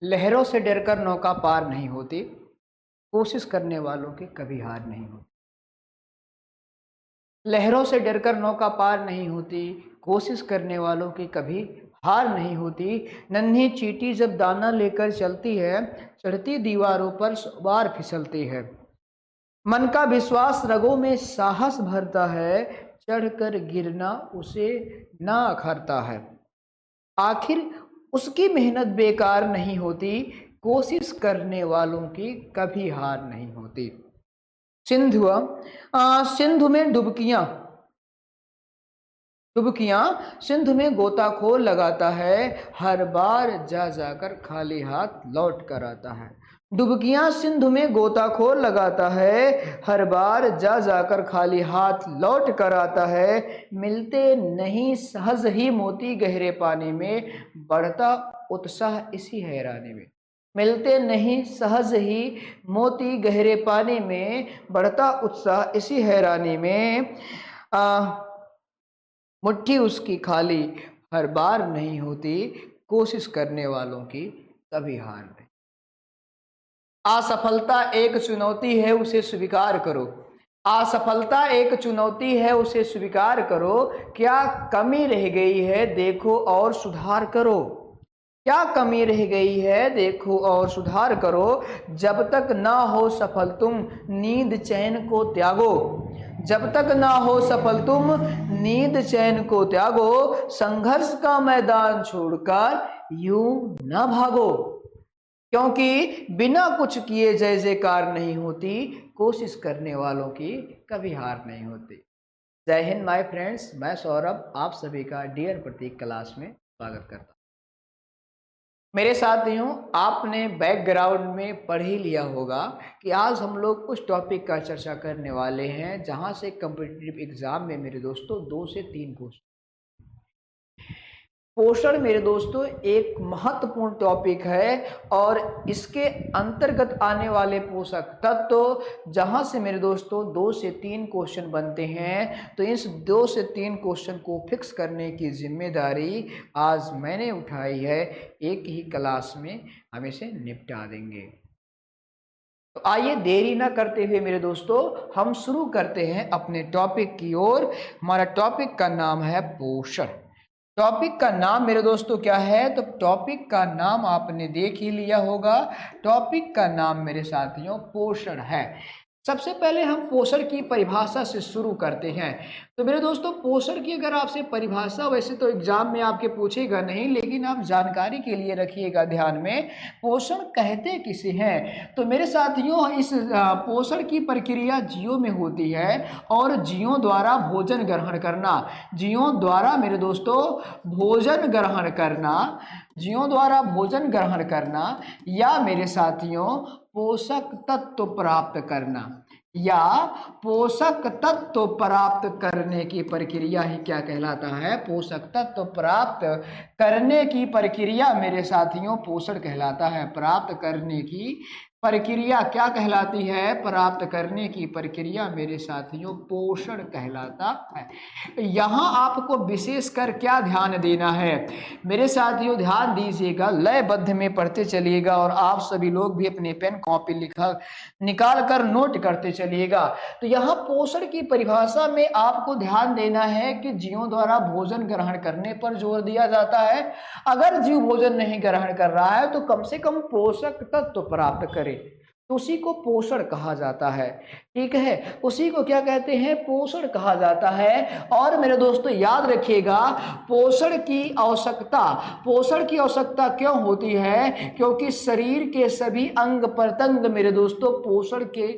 लहरों से डरकर नौका पार नहीं होती, कोशिश करने वालों की कभी हार नहीं होती। लहरों से डरकर नौका पार नहीं होती, कोशिश करने वालों की कभी हार नहीं होती। नन्ही चींटी जब दाना लेकर चलती है, चढ़ती दीवारों पर बार फिसलती है। मन का विश्वास रगों में साहस भरता है, चढ़कर गिरना उसे ना अखरता है। आखिर उसकी मेहनत बेकार नहीं होती, कोशिश करने वालों की कभी हार नहीं होती। सिंधु सिंधु में डुबकियां डुबकियां सिंधु में गोताखोर लगाता है, हर बार जा जाकर खाली हाथ लौट कर आता है। डुबकियां सिंधु में गोताखोर लगाता है, हर बार जा जाकर खाली हाथ लौट कर आता है। मिलते नहीं सहज ही मोती गहरे पानी में, बढ़ता उत्साह इसी हैरानी में। मिलते नहीं सहज ही मोती गहरे पानी में, बढ़ता उत्साह इसी हैरानी में। मुट्ठी उसकी खाली हर बार नहीं होती, कोशिश करने वालों की कभी हार नहीं। असफलता एक चुनौती है, उसे स्वीकार करो। असफलता एक चुनौती है, उसे स्वीकार करो। क्या कमी रह गई है देखो और सुधार करो। क्या कमी रह गई है देखो और सुधार करो। जब तक ना हो सफल तुम नींद चैन को त्यागो। जब तक ना हो सफल तुम नींद चैन को त्यागो। संघर्ष का मैदान छोड़कर यूं न भागो, क्योंकि बिना कुछ किए जय जयकार नहीं होती, कोशिश करने वालों की कभी हार नहीं होती। जय हिंद माय फ्रेंड्स, मैं सौरभ आप सभी का डियर प्रतीक क्लास में स्वागत करता हूँ। मेरे साथियों, आपने बैकग्राउंड में पढ़ ही लिया होगा कि आज हम लोग उस टॉपिक का चर्चा करने वाले हैं जहां से कॉम्पिटिटिव एग्जाम में मेरे दोस्तों 2 से 3 क्वेश्चन। पोषण मेरे दोस्तों एक महत्वपूर्ण टॉपिक है और इसके अंतर्गत आने वाले पोषक तत्व जहां से मेरे दोस्तों 2 से 3 क्वेश्चन बनते हैं, तो इस 2 से 3 क्वेश्चन को फिक्स करने की जिम्मेदारी आज मैंने उठाई है। एक ही क्लास में हम इसे निपटा देंगे। तो आइए देरी ना करते हुए मेरे दोस्तों हम शुरू करते हैं अपने टॉपिक की ओर। हमारा टॉपिक का नाम है पोषण। टॉपिक का नाम मेरे दोस्तों क्या है? तो टॉपिक का नाम आपने देख ही लिया होगा। टॉपिक का नाम मेरे साथियों पोषण है। सबसे पहले हम पोषण की परिभाषा से शुरू करते हैं। तो मेरे दोस्तों पोषण की अगर आपसे परिभाषा वैसे तो एग्जाम में आपके पूछेगा नहीं, लेकिन आप जानकारी के लिए रखिएगा ध्यान में, पोषण कहते किसे हैं। तो मेरे साथियों इस पोषण की प्रक्रिया जीवों में होती है और जीवों द्वारा भोजन ग्रहण करना। जीवों द्वारा मेरे दोस्तों भोजन ग्रहण करना, जीवों द्वारा भोजन ग्रहण करना या मेरे साथियों पोषक तत्व प्राप्त करना, या पोषक तत्व प्राप्त करने की प्रक्रिया ही क्या कहलाता है? पोषक तत्व प्राप्त करने की प्रक्रिया मेरे साथियों पोषण कहलाता है। प्राप्त करने की प्रक्रिया क्या कहलाती है? प्राप्त करने की प्रक्रिया मेरे साथियों पोषण कहलाता है। यहाँ आपको विशेषकर क्या ध्यान देना है मेरे साथियों? ध्यान दीजिएगा, लयबद्ध में पढ़ते चलिएगा और आप सभी लोग भी अपने पेन कॉपी लिखा निकाल कर नोट करते चलिएगा। तो यहाँ पोषण की परिभाषा में आपको ध्यान देना है कि जीवों द्वारा भोजन ग्रहण करने पर जोर दिया जाता है। अगर जीव भोजन नहीं ग्रहण कर रहा है तो कम से कम पोषक तत्व प्राप्त करे, तो उसी को पोषण कहा जाता है। ठीक है, उसी को क्या कहते हैं? पोषण कहा जाता है। और मेरे दोस्तों याद रखिएगा, पोषण की आवश्यकता क्यों होती है? क्योंकि शरीर के सभी अंग प्रत्यंग मेरे दोस्तों पोषण के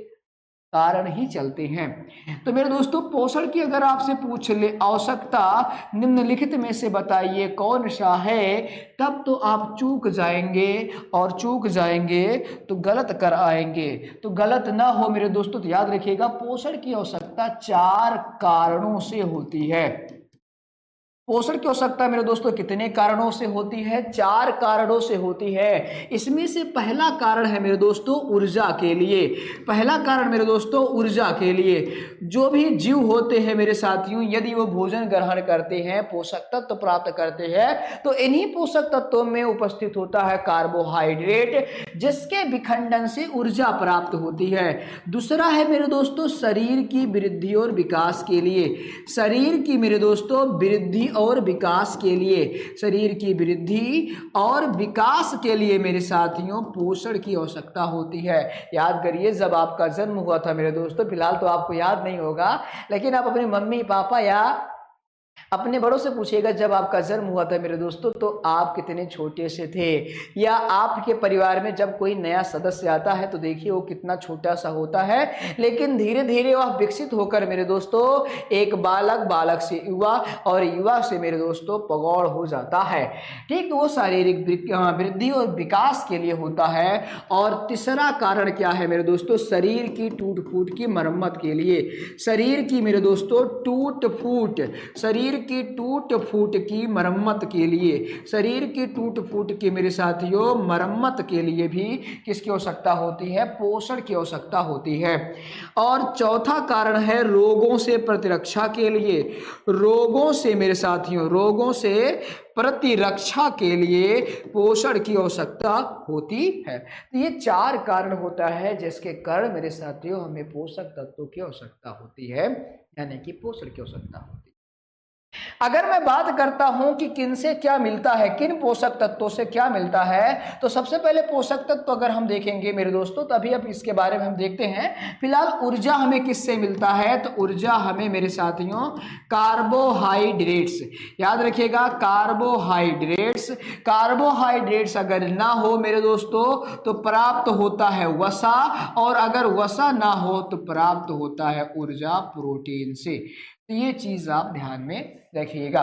कारण ही चलते हैं। तो मेरे दोस्तों पोषण की अगर आपसे पूछ ले आवश्यकता निम्नलिखित में से बताइए कौन सा है, तब तो आप चूक जाएंगे और चूक जाएंगे तो गलत कर आएंगे। तो गलत ना हो मेरे दोस्तों, तो याद रखिएगा पोषण की आवश्यकता 4 कारणों से होती है। पोषण की आवश्यकता मेरे दोस्तों कितने कारणों से होती है? 4 कारणों से होती है। इसमें से पहला कारण है मेरे दोस्तों ऊर्जा के लिए। पहला कारण मेरे दोस्तों ऊर्जा के लिए। जो भी जीव होते हैं मेरे साथियों, यदि वो भोजन ग्रहण करते हैं, पोषक तत्व प्राप्त करते हैं, तो इन्हीं पोषक तत्वों में उपस्थित होता है कार्बोहाइड्रेट, जिसके विखंडन से ऊर्जा प्राप्त होती है। दूसरा है मेरे दोस्तों शरीर की वृद्धि और विकास के लिए। शरीर की मेरे दोस्तों वृद्धि और विकास के लिए, शरीर की वृद्धि और विकास के लिए मेरे साथियों पोषण की आवश्यकता होती है। याद करिए, जब आपका जन्म हुआ था मेरे दोस्तों, फिलहाल तो आपको याद नहीं होगा, लेकिन आप अपने मम्मी पापा या अपने बड़ों से पूछिएगा, जब आपका जन्म हुआ था मेरे दोस्तों तो आप कितने छोटे से थे, या आपके परिवार में जब कोई नया सदस्य आता है तो देखिए वो कितना छोटा सा होता है, लेकिन धीरे धीरे वह विकसित होकर मेरे दोस्तों एक बालक, बालक से युवा और युवा से मेरे दोस्तों प्रौढ़ हो जाता है। ठीक, तो वो शारीरिक वृद्धि और विकास के लिए होता है। और तीसरा कारण क्या है मेरे दोस्तों? शरीर की टूट फूट की मरम्मत के लिए। शरीर की मेरे दोस्तों टूट फूट, शरीर की टूट फूट की मरम्मत के लिए, शरीर की टूट फूट की मेरे साथियों मरम्मत के लिए भी किसकी आवश्यकता होती है? पोषण की आवश्यकता होती है। और चौथा कारण है रोगों से प्रतिरक्षा के लिए। रोगों से मेरे साथियों, रोगों से प्रतिरक्षा के लिए पोषण की आवश्यकता होती है। तो ये 4 कारण होता है जिसके कारण मेरे साथियों हमें पोषक तत्वों की आवश्यकता होती है, यानी कि पोषण की आवश्यकता होती है। अगर मैं बात करता हूं कि किन से क्या मिलता है, किन पोषक तत्वों से क्या मिलता है, तो सबसे पहले पोषक तत्व अगर हम देखेंगे मेरे दोस्तों, तभी अब इसके बारे में हम देखते हैं। फिलहाल ऊर्जा हमें किससे मिलता है? तो ऊर्जा हमें मेरे साथियों कार्बोहाइड्रेट्स, याद रखिएगा कार्बोहाइड्रेट्स। कार्बोहाइड्रेट्स अगर ना हो मेरे दोस्तों तो प्राप्त होता है वसा, और अगर वसा ना हो तो प्राप्त होता है ऊर्जा प्रोटीन से। तो ये चीज आप ध्यान में रखिएगा।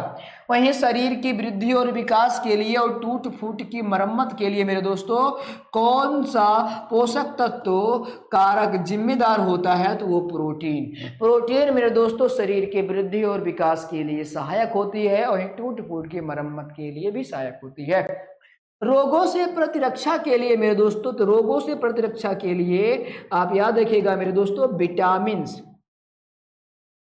वहीं शरीर की वृद्धि और विकास के लिए और टूट फूट की मरम्मत के लिए मेरे दोस्तों कौन सा पोषक तत्व कारक जिम्मेदार होता है? तो वो प्रोटीन। प्रोटीन मेरे दोस्तों शरीर की वृद्धि और विकास के लिए सहायक होती है, और टूट फूट की मरम्मत के लिए भी सहायक होती है। रोगों से प्रतिरक्षा के लिए मेरे दोस्तों, तो रोगों से प्रतिरक्षा के लिए आप याद रखिएगा मेरे दोस्तों विटामिन्स,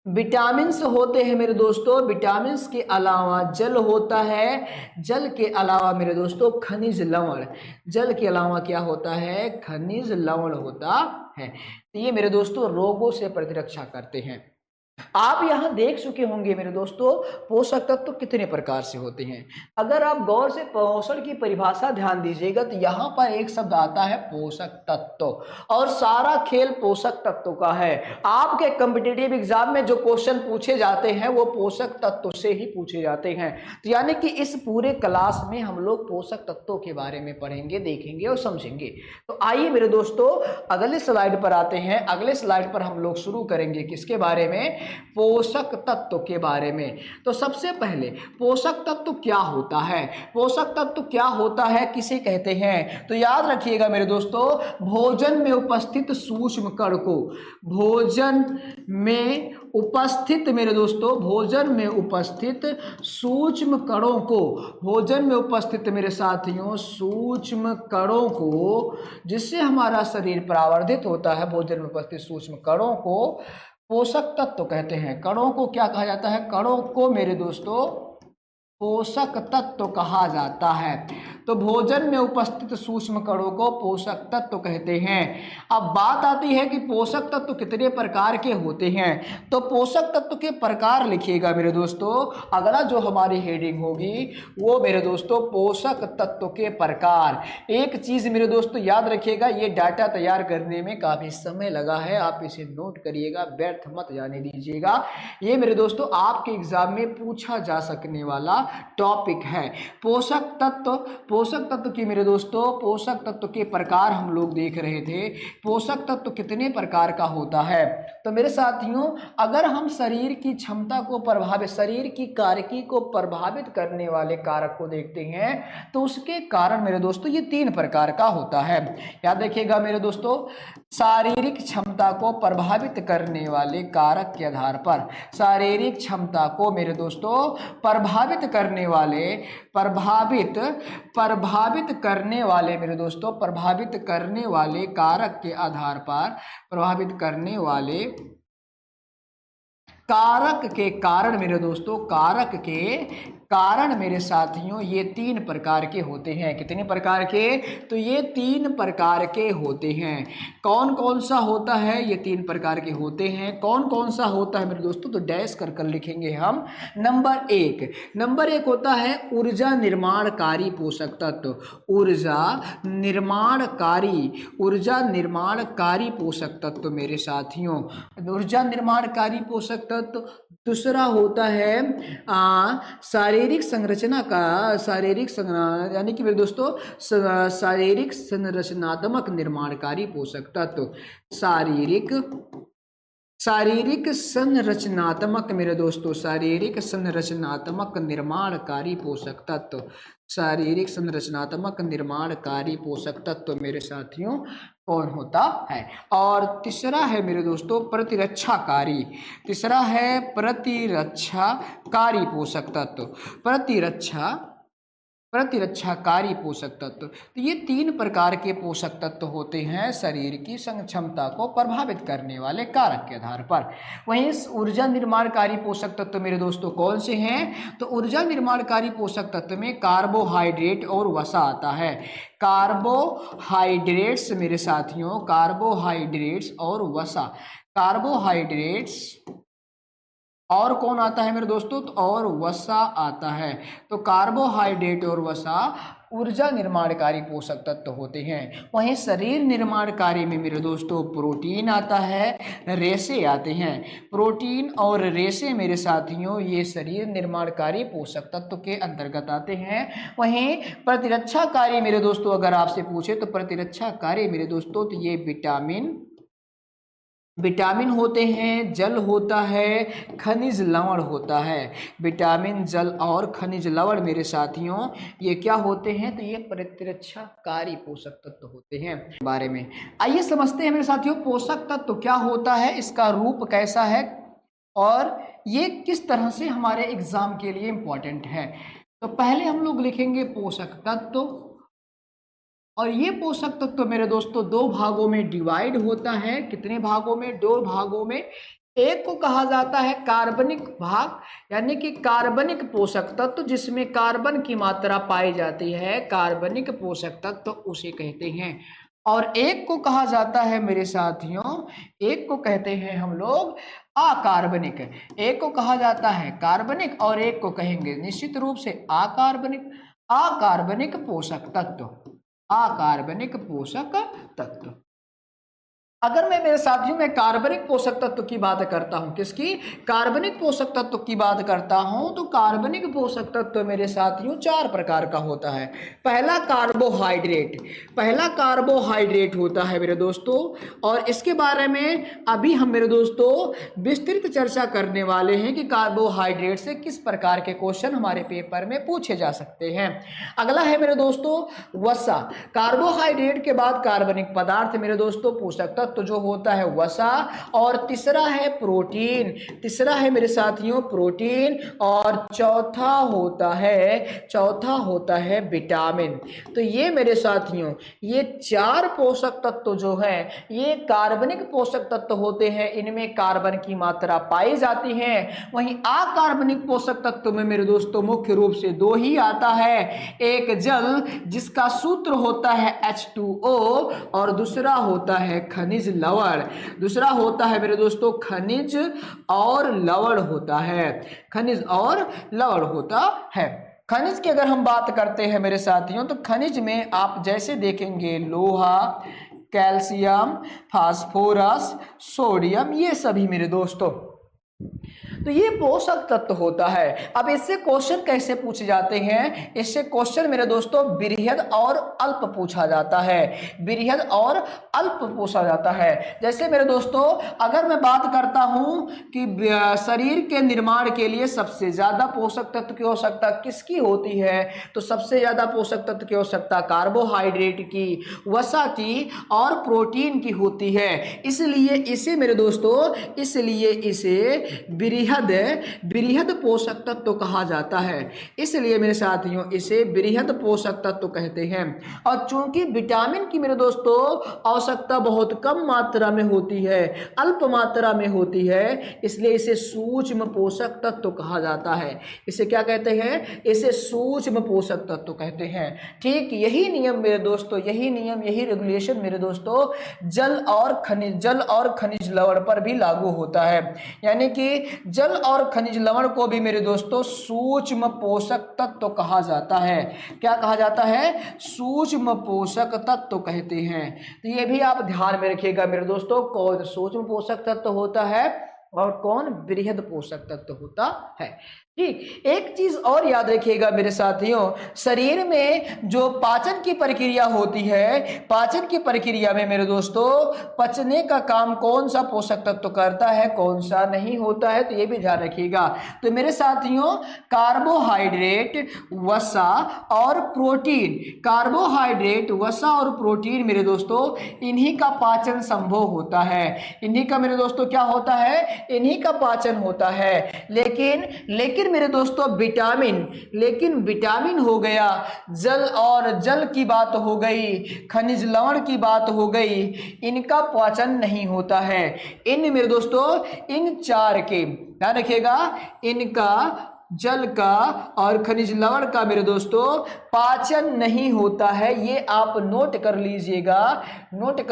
विटामिन्स होते हैं मेरे दोस्तों। विटामिन्स के अलावा जल होता है, जल के अलावा मेरे दोस्तों खनिज लवण, जल के अलावा क्या होता है? खनिज लवण होता है। तो ये मेरे दोस्तों रोगों से प्रतिरक्षा करते हैं। आप यहां देख चुके होंगे मेरे दोस्तों पोषक तत्व कितने प्रकार से होते हैं। अगर आप गौर से पोषण की परिभाषा ध्यान दीजिएगा तो यहां पर एक शब्द आता है पोषक तत्व, और सारा खेल पोषक तत्व का है। आपके कॉम्पिटिटिव एग्जाम में जो क्वेश्चन पूछे जाते हैं वो पोषक तत्व से ही पूछे जाते हैं। तो यानी कि इस पूरे क्लास में हम लोग पोषक तत्वों के बारे में पढ़ेंगे, देखेंगे और समझेंगे। तो आइए मेरे दोस्तों अगले स्लाइड पर आते हैं। अगले स्लाइड पर हम लोग शुरू करेंगे किसके बारे में? पोषक तत्व के बारे में। तो सबसे पहले पोषक तत्व क्या होता है? पोषक तत्व क्या होता है, किसे कहते हैं? तो याद रखिएगा मेरे दोस्तों भोजन में उपस्थित सूक्ष्म कण को, भोजन में उपस्थित मेरे दोस्तों, भोजन में उपस्थित सूक्ष्म कणों को, भोजन में उपस्थित मेरे साथियों सूक्ष्म कणों को, जिससे हमारा शरीर परावर्धित होता है, भोजन में उपस्थित सूक्ष्म कणों को पोषक तत्व कहते हैं। कणों को क्या कहा जाता है? कणों को मेरे दोस्तों पोषक तत्व कहा जाता है। तो भोजन में उपस्थित सूक्ष्म कणों को पोषक तत्व कहते हैं। अब बात आती है कि पोषक तत्व कितने प्रकार के होते हैं। तो पोषक तत्व के प्रकार लिखिएगा मेरे दोस्तों। अगला जो हमारी हेडिंग होगी वो मेरे दोस्तों पोषक तत्व के प्रकार। एक चीज मेरे दोस्तों याद रखिएगा, ये डाटा तैयार करने में काफी समय लगा है, आप इसे नोट करिएगा, व्यर्थ मत जाने दीजिएगा। ये मेरे दोस्तों आपके एग्जाम में पूछा जा सकने वाला टॉपिक है। पोषक तत्व, पोषक तत्व की मेरे दोस्तों पोषक तत्व के प्रकार हम लोग देख रहे थे। पोषक तत्व कितने प्रकार का होता है? तो मेरे साथियों अगर हम शरीर की क्षमता को प्रभावित, शरीर की कार्यकी को प्रभावित करने वाले कारक को देखते हैं तो उसके कारण मेरे दोस्तों ये 3 प्रकार का होता है। याद रखिएगा मेरे दोस्तों, शारीरिक क्षमता को प्रभावित करने वाले कारक के आधार पर, शारीरिक क्षमता को मेरे दोस्तों प्रभावित करने वाले मेरे दोस्तों प्रभावित करने वाले कारक के आधार पर, प्रभावित करने वाले कारक के कारण मेरे दोस्तों, कारक के कारण मेरे साथियों ये 3 प्रकार के होते हैं। कितने प्रकार के? तो ये 3 प्रकार के होते हैं। कौन कौन सा होता है? ये 3 प्रकार के होते हैं। कौन कौन सा होता है मेरे दोस्तों? तो डैश कर कर लिखेंगे हम। नंबर एक होता है ऊर्जा निर्माणकारी पोषक तत्व। ऊर्जा निर्माणकारी पोषक तत्व मेरे साथियों, ऊर्जा निर्माणकारी पोषक तत्व। दूसरा होता है शारीरिक यानी कि मेरे दोस्तों शारीरिक संरचनात्मक निर्माणकारी पोषक तत्व। शारीरिक संरचनात्मक मेरे दोस्तों, शारीरिक संरचनात्मक निर्माणकारी पोषक तत्व, शारीरिक संरचनात्मक निर्माणकारी पोषक तत्व मेरे साथियों कौन होता है। और तीसरा है मेरे दोस्तों प्रतिरक्षाकारी, तीसरा है प्रतिरक्षाकारी पोषक तत्व, प्रतिरक्षाकारी पोषक तत्व। तो ये 3 प्रकार के पोषक तत्व होते हैं शरीर की क्षमता को प्रभावित करने वाले कारक के आधार पर। वहीं ऊर्जा निर्माणकारी पोषक तत्व मेरे दोस्तों कौन से हैं? तो ऊर्जा निर्माणकारी पोषक तत्व में कार्बोहाइड्रेट और वसा आता है। कार्बोहाइड्रेट्स मेरे साथियों, कार्बोहाइड्रेट्स और वसा, कार्बोहाइड्रेट्स और कौन आता है मेरे दोस्तों? तो और वसा आता है। तो कार्बोहाइड्रेट और वसा ऊर्जा निर्माणकारी पोषक तत्व होते हैं। वहीं शरीर निर्माणकारी में मेरे दोस्तों प्रोटीन आता है, रेशे आते हैं। प्रोटीन और रेशे मेरे साथियों ये शरीर निर्माणकारी पोषक तत्व के अंतर्गत आते हैं। वहीं प्रतिरक्षाकारी मेरे दोस्तों अगर आपसे पूछे तो प्रतिरक्षाकारी मेरे दोस्तों तो ये विटामिन होते हैं, जल होता है, खनिज लवण होता है। विटामिन, जल और खनिज लवण मेरे साथियों ये क्या होते हैं? तो ये प्रतिरक्षाकारी पोषक तत्व होते हैं। बारे में आइए समझते हैं मेरे साथियों पोषक तत्व क्या होता है, इसका रूप कैसा है और ये किस तरह से हमारे एग्जाम के लिए इम्पोर्टेंट है। तो पहले हम लोग लिखेंगे पोषक तत्व, और ये पोषक तत्व मेरे दोस्तों 2 भागों में डिवाइड होता है। कितने भागों में? 2 भागों में। एक को कहा जाता है कार्बनिक भाग, यानी कि कार्बनिक पोषक तत्व जिसमें कार्बन की मात्रा पाई जाती है, कार्बनिक पोषक तत्व उसे कहते हैं। और एक को कहा जाता है मेरे साथियों, एक को कहते हैं हम लोग अकार्बनिक। एक को कहा जाता है कार्बनिक और एक को कहेंगे निश्चित रूप से अकार्बनिक पोषक तत्व, अकार्बनिक पोषक तत्व। अगर मैं मेरे साथियों में कार्बनिक पोषक तत्व की बात करता हूं, किसकी? कार्बनिक पोषक तत्व की बात करता हूं, तो कार्बनिक पोषक तत्व मेरे साथियों 4 प्रकार का होता है। पहला कार्बोहाइड्रेट होता है मेरे दोस्तों, और इसके बारे में अभी हम मेरे दोस्तों विस्तृत चर्चा करने वाले हैं कि कार्बोहाइड्रेट से किस प्रकार के क्वेश्चन हमारे पेपर में पूछे जा सकते हैं। अगला है मेरे दोस्तों वसा। कार्बोहाइड्रेट के बाद कार्बनिक पदार्थ मेरे दोस्तों पोषक तत्व जो होता है वसा। और तीसरा है प्रोटीन, तीसरा है मेरे साथियों प्रोटीन, और चौथा होता है विटामिन। तो ये मेरे साथियों ये 4 पोषक तत्व जो है ये कार्बनिक पोषक तत्व होते हैं, इनमें कार्बन की मात्रा पाई जाती है। वहीं अकार्बनिक पोषक तत्व में मेरे दोस्तों मुख्य रूप से 2 ही आता है, एक जल जिसका सूत्र होता है H2O, और दूसरा होता है खनिज लवण, दूसरा होता है मेरे दोस्तों खनिज और लवण होता है, खनिज और लवण होता है। खनिज की अगर हम बात करते हैं मेरे साथियों, तो खनिज में आप जैसे देखेंगे लोहा, कैल्शियम, फास्फोरस, सोडियम, ये सभी मेरे दोस्तों तो ये पोषक तत्व होता है। अब इससे क्वेश्चन कैसे पूछे जाते हैं? इससे क्वेश्चन मेरे दोस्तों बृहद और अल्प पूछा जाता है, बृहद और अल्प पूछा जाता है। जैसे मेरे दोस्तों अगर मैं बात करता हूं कि शरीर के निर्माण के लिए सबसे ज्यादा पोषक तत्व की आवश्यकता किसकी होती है, तो सबसे ज्यादा पोषक तत्व की आवश्यकता कार्बोहाइड्रेट की, वसा की और प्रोटीन की होती है। इसलिए इसे मेरे दोस्तों, इसलिए इसे बृहद पोषक तत्व कहा जाता है। इसलिए मेरे साथियों इसे बृहद पोषक तत्व कहते हैं। और चूंकि विटामिन की मेरे दोस्तों आवश्यकता बहुत कम मात्रा में होती है, अल्प मात्रा में होती है, इसलिए इसे सूक्ष्म पोषक तत्व कहा जाता है। इसे क्या कहते हैं? इसे सूक्ष्म पोषक तत्व कहते हैं। ठीक यही नियम मेरे दोस्तों, यही नियम, यही रेगुलेशन मेरे दोस्तों जल और खनिज लवण पर भी लागू होता है। यानी कि जल और खनिज लवण को भी मेरे दोस्तों सूक्ष्म पोषक तत्व कहा जाता है। क्या कहा जाता है? सूक्ष्म पोषक तत्व कहते हैं। तो ये भी आप ध्यान में रखिएगा मेरे दोस्तों, कौन सूक्ष्म पोषक तत्व होता है और कौन बृहद पोषक तत्व होता है। ठीक, एक चीज और याद रखिएगा मेरे साथियों, शरीर में जो पाचन की प्रक्रिया होती है, पाचन की प्रक्रिया में मेरे दोस्तों पचने का काम कौन सा पोषक तत्व करता है, कौन सा नहीं होता है, तो ये भी ध्यान रखिएगा। तो मेरे साथियों कार्बोहाइड्रेट, वसा और प्रोटीन, कार्बोहाइड्रेट, वसा और प्रोटीन मेरे दोस्तों इन्हीं का पाचन संभव होता है। इन्हीं का मेरे दोस्तों क्या होता है? इन्हीं का पाचन होता है। लेकिन मेरे दोस्तों विटामिन हो गया, जल की बात हो गई, खनिज लवण की बात हो गई, इनका पाचन नहीं होता है। इन मेरे दोस्तों इन चार के ध्यान रखिएगा, इनका जल का और खनिज लवण का मेरे दोस्तों पाचन नहीं होता है। ये आप नोट कर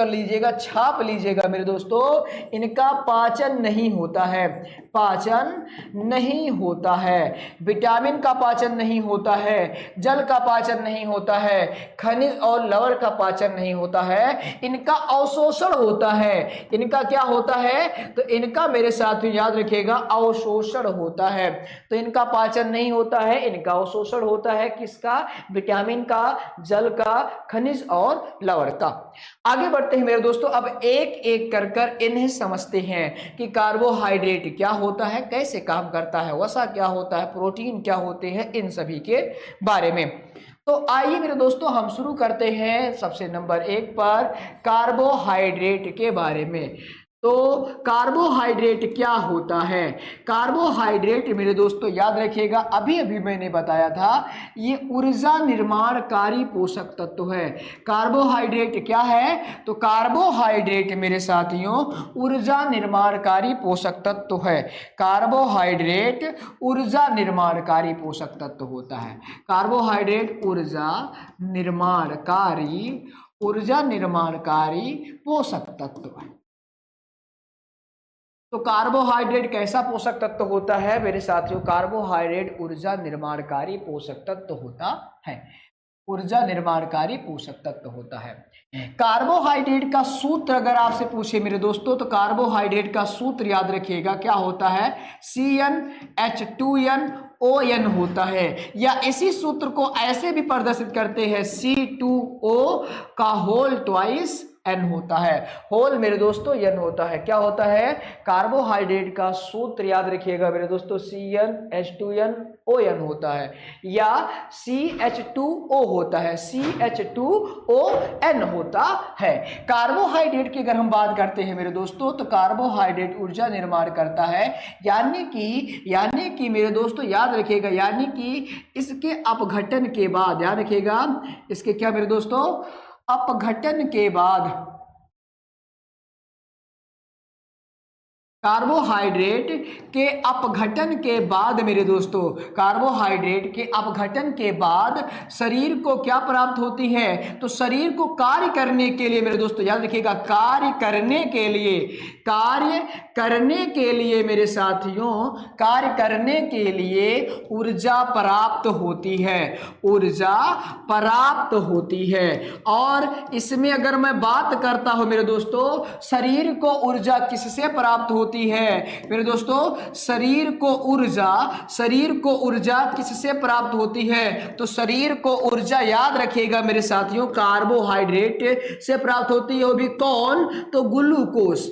लीजिएगा, छाप लीजिएगा मेरे दोस्तों, इनका पाचन नहीं होता है, पाचन नहीं होता है। विटामिन का पाचन नहीं होता है, जल का पाचन नहीं होता है, खनिज और लवण का पाचन नहीं होता है, इनका अवशोषण होता है। इनका क्या होता है? तो इनका मेरे साथ याद रखिएगा अवशोषण होता है। तो इनका पाचन नहीं होता है, इनका अवशोषण होता है। किसका? विटामिन का, जल का, खनिज और लवण का। आगे बढ़ते हैं मेरे दोस्तों, अब एक एक कर इन्हें समझते हैं कि कार्बोहाइड्रेट क्या होता है, कैसे काम करता है, वसा क्या होता है, प्रोटीन क्या होते हैं, इन सभी के बारे में। तो आइए मेरे दोस्तों हम शुरू करते हैं सबसे नंबर 1 पर कार्बोहाइड्रेट के बारे में। तो कार्बोहाइड्रेट क्या होता है? कार्बोहाइड्रेट मेरे दोस्तों याद रखिएगा, अभी मैंने बताया था, ये ऊर्जा निर्माणकारी पोषक तत्व है। कार्बोहाइड्रेट क्या है? तो कार्बोहाइड्रेट मेरे साथियों ऊर्जा निर्माणकारी पोषक तत्व है। कार्बोहाइड्रेट ऊर्जा निर्माणकारी पोषक तत्व होता है। कार्बोहाइड्रेट ऊर्जा निर्माणकारी पोषक तत्व है। तो कार्बोहाइड्रेट कैसा पोषक तत्व होता है मेरे साथियों? कार्बोहाइड्रेट ऊर्जा निर्माणकारी पोषक तत्व होता है, ऊर्जा निर्माणकारी पोषक तत्व होता है। कार्बोहाइड्रेट का सूत्र अगर आपसे पूछे मेरे दोस्तों, तो कार्बोहाइड्रेट का सूत्र याद रखिएगा क्या होता है? CnH2nOn होता है। या इसी सूत्र को ऐसे भी प्रदर्शित करते हैं, C2O का होल ट्वाइस N होता है। होल मेरे दोस्तों N होता है। क्या होता है? कार्बोहाइड्रेट का सूत्र याद रखिएगा मेरे दोस्तों CnH2nOn होता है या CH2O होता है, CH2ON होता है। कार्बोहाइड्रेट की अगर हम बात करते हैं मेरे दोस्तों, तो कार्बोहाइड्रेट ऊर्जा निर्माण करता है, यानी कि मेरे दोस्तों याद रखिएगा, यानी कि इसके अपघटन के बाद, याद रखिएगा इसके क्या मेरे दोस्तों अपघटन के बाद, कार्बोहाइड्रेट के अपघटन के बाद मेरे दोस्तों, कार्बोहाइड्रेट के अपघटन के बाद शरीर को क्या प्राप्त होती है? तो शरीर को कार्य करने के लिए मेरे दोस्तों याद रखिएगा, कार्य करने के लिए मेरे साथियों, कार्य करने के लिए ऊर्जा प्राप्त होती है, ऊर्जा प्राप्त होती है। और इसमें अगर मैं बात करता हूं मेरे दोस्तों, शरीर को ऊर्जा किससे प्राप्त होती है मेरे दोस्तों, शरीर को ऊर्जा किससे प्राप्त होती है? तो शरीर को ऊर्जा याद रखिएगा मेरे साथियों, कार्बोहाइड्रेट से प्राप्त होती है। वो भी कौन? तो ग्लूकोस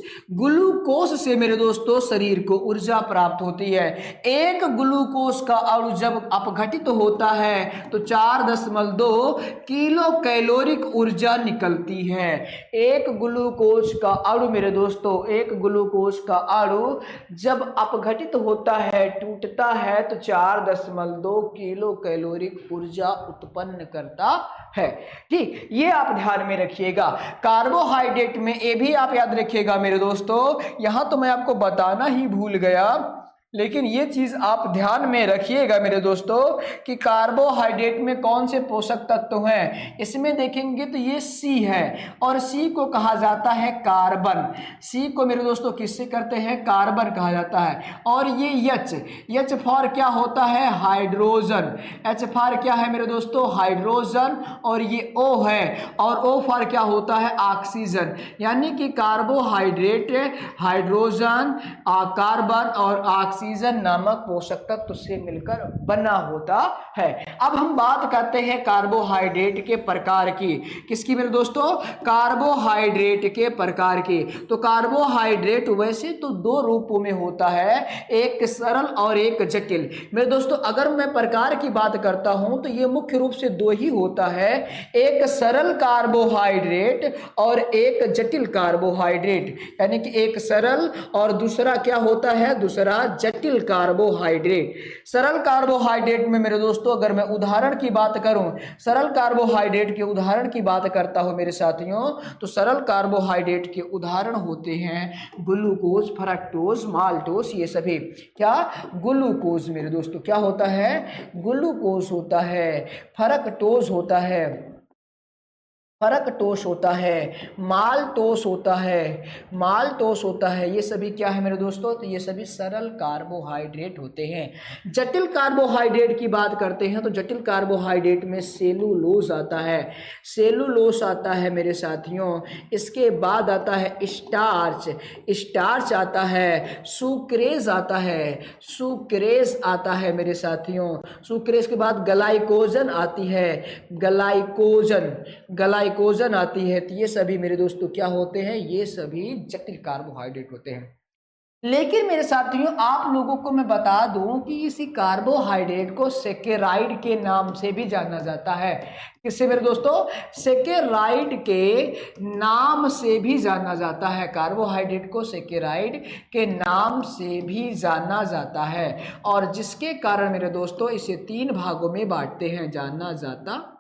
से मेरे दोस्तों शरीर को ऊर्जा प्राप्त होती है। एक ग्लूकोस का अणु जब अपघटित होता है तो 4.2 किलो कैलोरिक ऊर्जा निकलती है। एक ग्लूकोस का अणु मेरे दोस्तों, एक ग्लूकोस का अणु जब अपघटित होता है, टूटता है, तो 4.2 किलो कैलोरिक ऊर्जा उत्पन्न करता है। ठीक, ये आप ध्यान में रखिएगा। कार्बोहाइड्रेट में ये भी आप याद रखिएगा मेरे दोस्तों, यहां तो मैं आपको बताना ही भूल गया, लेकिन ये चीज आप ध्यान में रखिएगा मेरे दोस्तों कि कार्बोहाइड्रेट में कौन से पोषक तत्व हैं। इसमें देखेंगे तो ये सी है, और सी को कहा जाता है कार्बन। सी को मेरे दोस्तों किससे करते हैं? कार्बन कहा जाता है। और ये एच फॉर क्या होता है? हाइड्रोजन। एच फॉर क्या है मेरे दोस्तों? हाइड्रोजन। और ये ओ है, और ओ फॉर क्या होता है? ऑक्सीजन। यानी कि कार्बोहाइड्रेट हाइड्रोजन, कार्बन और ऑक्सीजन नामक पोषक तत्व से मिलकर बना होता है। अब हम बात करते हैं कार्बोहाइड्रेट के प्रकार की। किसकी मेरे दोस्तों? कार्बोहाइड्रेट के प्रकार की। तो कार्बोहाइड्रेट वैसे तो दो रूपों में होता है, एक सरल और एक जटिल। मेरे दोस्तों अगर मैं प्रकार की बात करता हूं तो ये मुख्य रूप से दो ही होता है, एक सरल कार्बोहाइड्रेट और एक जटिल कार्बोहाइड्रेट। यानी कि एक सरल और दूसरा क्या होता है? दूसरा जटिल कार्बोहाइड्रेट। सरल कार्बोहाइड्रेट में मेरे दोस्तों अगर मैं उदाहरण की बात करूं, सरल कार्बोहाइड्रेट के उदाहरण की बात करता हूं मेरे साथियों, तो सरल कार्बोहाइड्रेट के उदाहरण होते हैं ग्लूकोज, फ्रक्टोज, माल्टोज। ये सभी क्या? ग्लूकोज मेरे दोस्तों क्या होता है? ग्लूकोज होता है, फ्रक्टोज होता है, फ्रक्टोस होता है, माल्टोस होता है। ये सभी क्या है मेरे दोस्तों? तो ये सभी सरल कार्बोहाइड्रेट होते हैं। जटिल कार्बोहाइड्रेट की बात करते हैं तो जटिल कार्बोहाइड्रेट में सेलुलोज आता है मेरे साथियों। इसके बाद आता है स्टार्च आता है, सुक्रेज आता है मेरे साथियों। सुक्रेज के बाद ग्लाइकोजन आती है, ग्लाइकोजन आती है। तो ये सभी मेरे दोस्तों क्या होते हैं? ये सभी जटिल कार्बोहाइड्रेट होते हैं। लेकिन मेरे साथियों आप लोगों को मैं बता दूं कि इसी कार्बोहाइड्रेट को सेकेराइड के नाम से भी जाना जाता है। किससे मेरे दोस्तों? सेकेराइड के नाम से भी जाना जाता है। कार्बोहाइड्रेट को सेकेराइड के नाम से भी जाना जाता है, और जिसके कारण मेरे दोस्तों इसे 3 भागों में बांटते हैं, जाना जाता।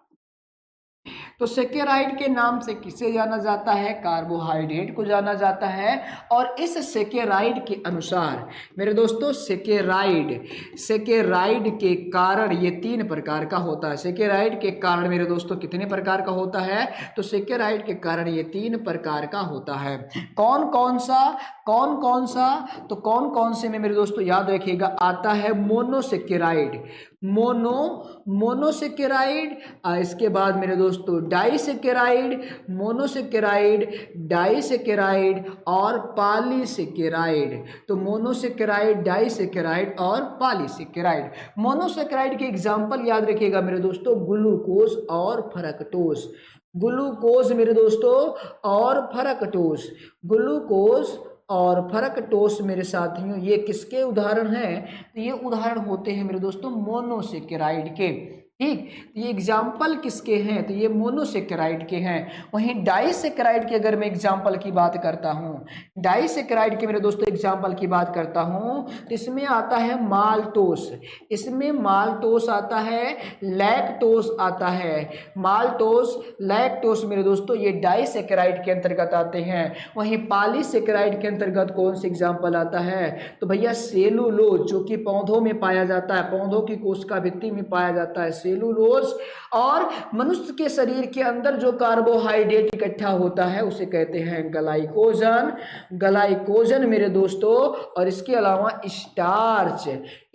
तो सेकेराइड के नाम से किसे जाना जाता है? कार्बोहाइड्रेट को जाना जाता है। और इस सेकेराइड के अनुसार मेरे दोस्तों सेकेराइड के कारण ये 3 प्रकार का होता है। सेकेराइड के कारण मेरे दोस्तों कितने प्रकार का होता है? तो सेकेराइड के कारण ये 3 प्रकार का होता है। कौन कौन सा? तो कौन कौन से में मेरे दोस्तों याद रखिएगा, आता है मोनोसेकेराइड, मोनोसेकेराइड। इसके बाद मेरे दोस्तों डाइसेकेराइड, मोनोसेकेराइड, डाइसेकेराइड और पॉलीसेकेराइड। तो मोनोसेकेराइड, डाइसेकेराइड और पॉलीसेकेराइड। मोनोसेकेराइड के एग्जांपल याद रखिएगा मेरे दोस्तों, ग्लूकोज और फ्रक्टोज। ग्लूकोज मेरे दोस्तों और फ्रक्टोज, ग्लूकोज और फ्रक्टोस मेरे साथियों ये किसके उदाहरण हैं? तो ये उदाहरण होते हैं मेरे दोस्तों मोनोसेकेराइड के। ठीक, ये एग्जाम्पल किसके हैं? तो ये मोनोसेकेराइड के हैं। वहीं डाइसेकेराइड के अगर मैं एग्जाम्पल की बात करता हूँ, डाइसेकेराइड के मेरे दोस्तों एग्जाम्पल की बात करता हूँ तो इसमें आता है माल्टोस, इसमें माल्टोस आता है, लैक्टोस आता है। माल्टोस, लैक्टोस मेरे दोस्तों ये डाइसेकेराइड के अंतर्गत आते हैं। वहीं पॉलीसेकेराइड के अंतर्गत कौन से एग्जाम्पल आता है? तो भैया सेलुलोज, जो कि पौधों में पाया जाता है, पौधों की कोशिका भित्ति में पाया जाता है, सेलुलोज। और मनुष्य के शरीर के अंदर जो कार्बोहाइड्रेट इकट्ठा होता है उसे कहते हैं ग्लाइकोजन, ग्लाइकोजन मेरे दोस्तों। और इसके अलावा स्टार्च,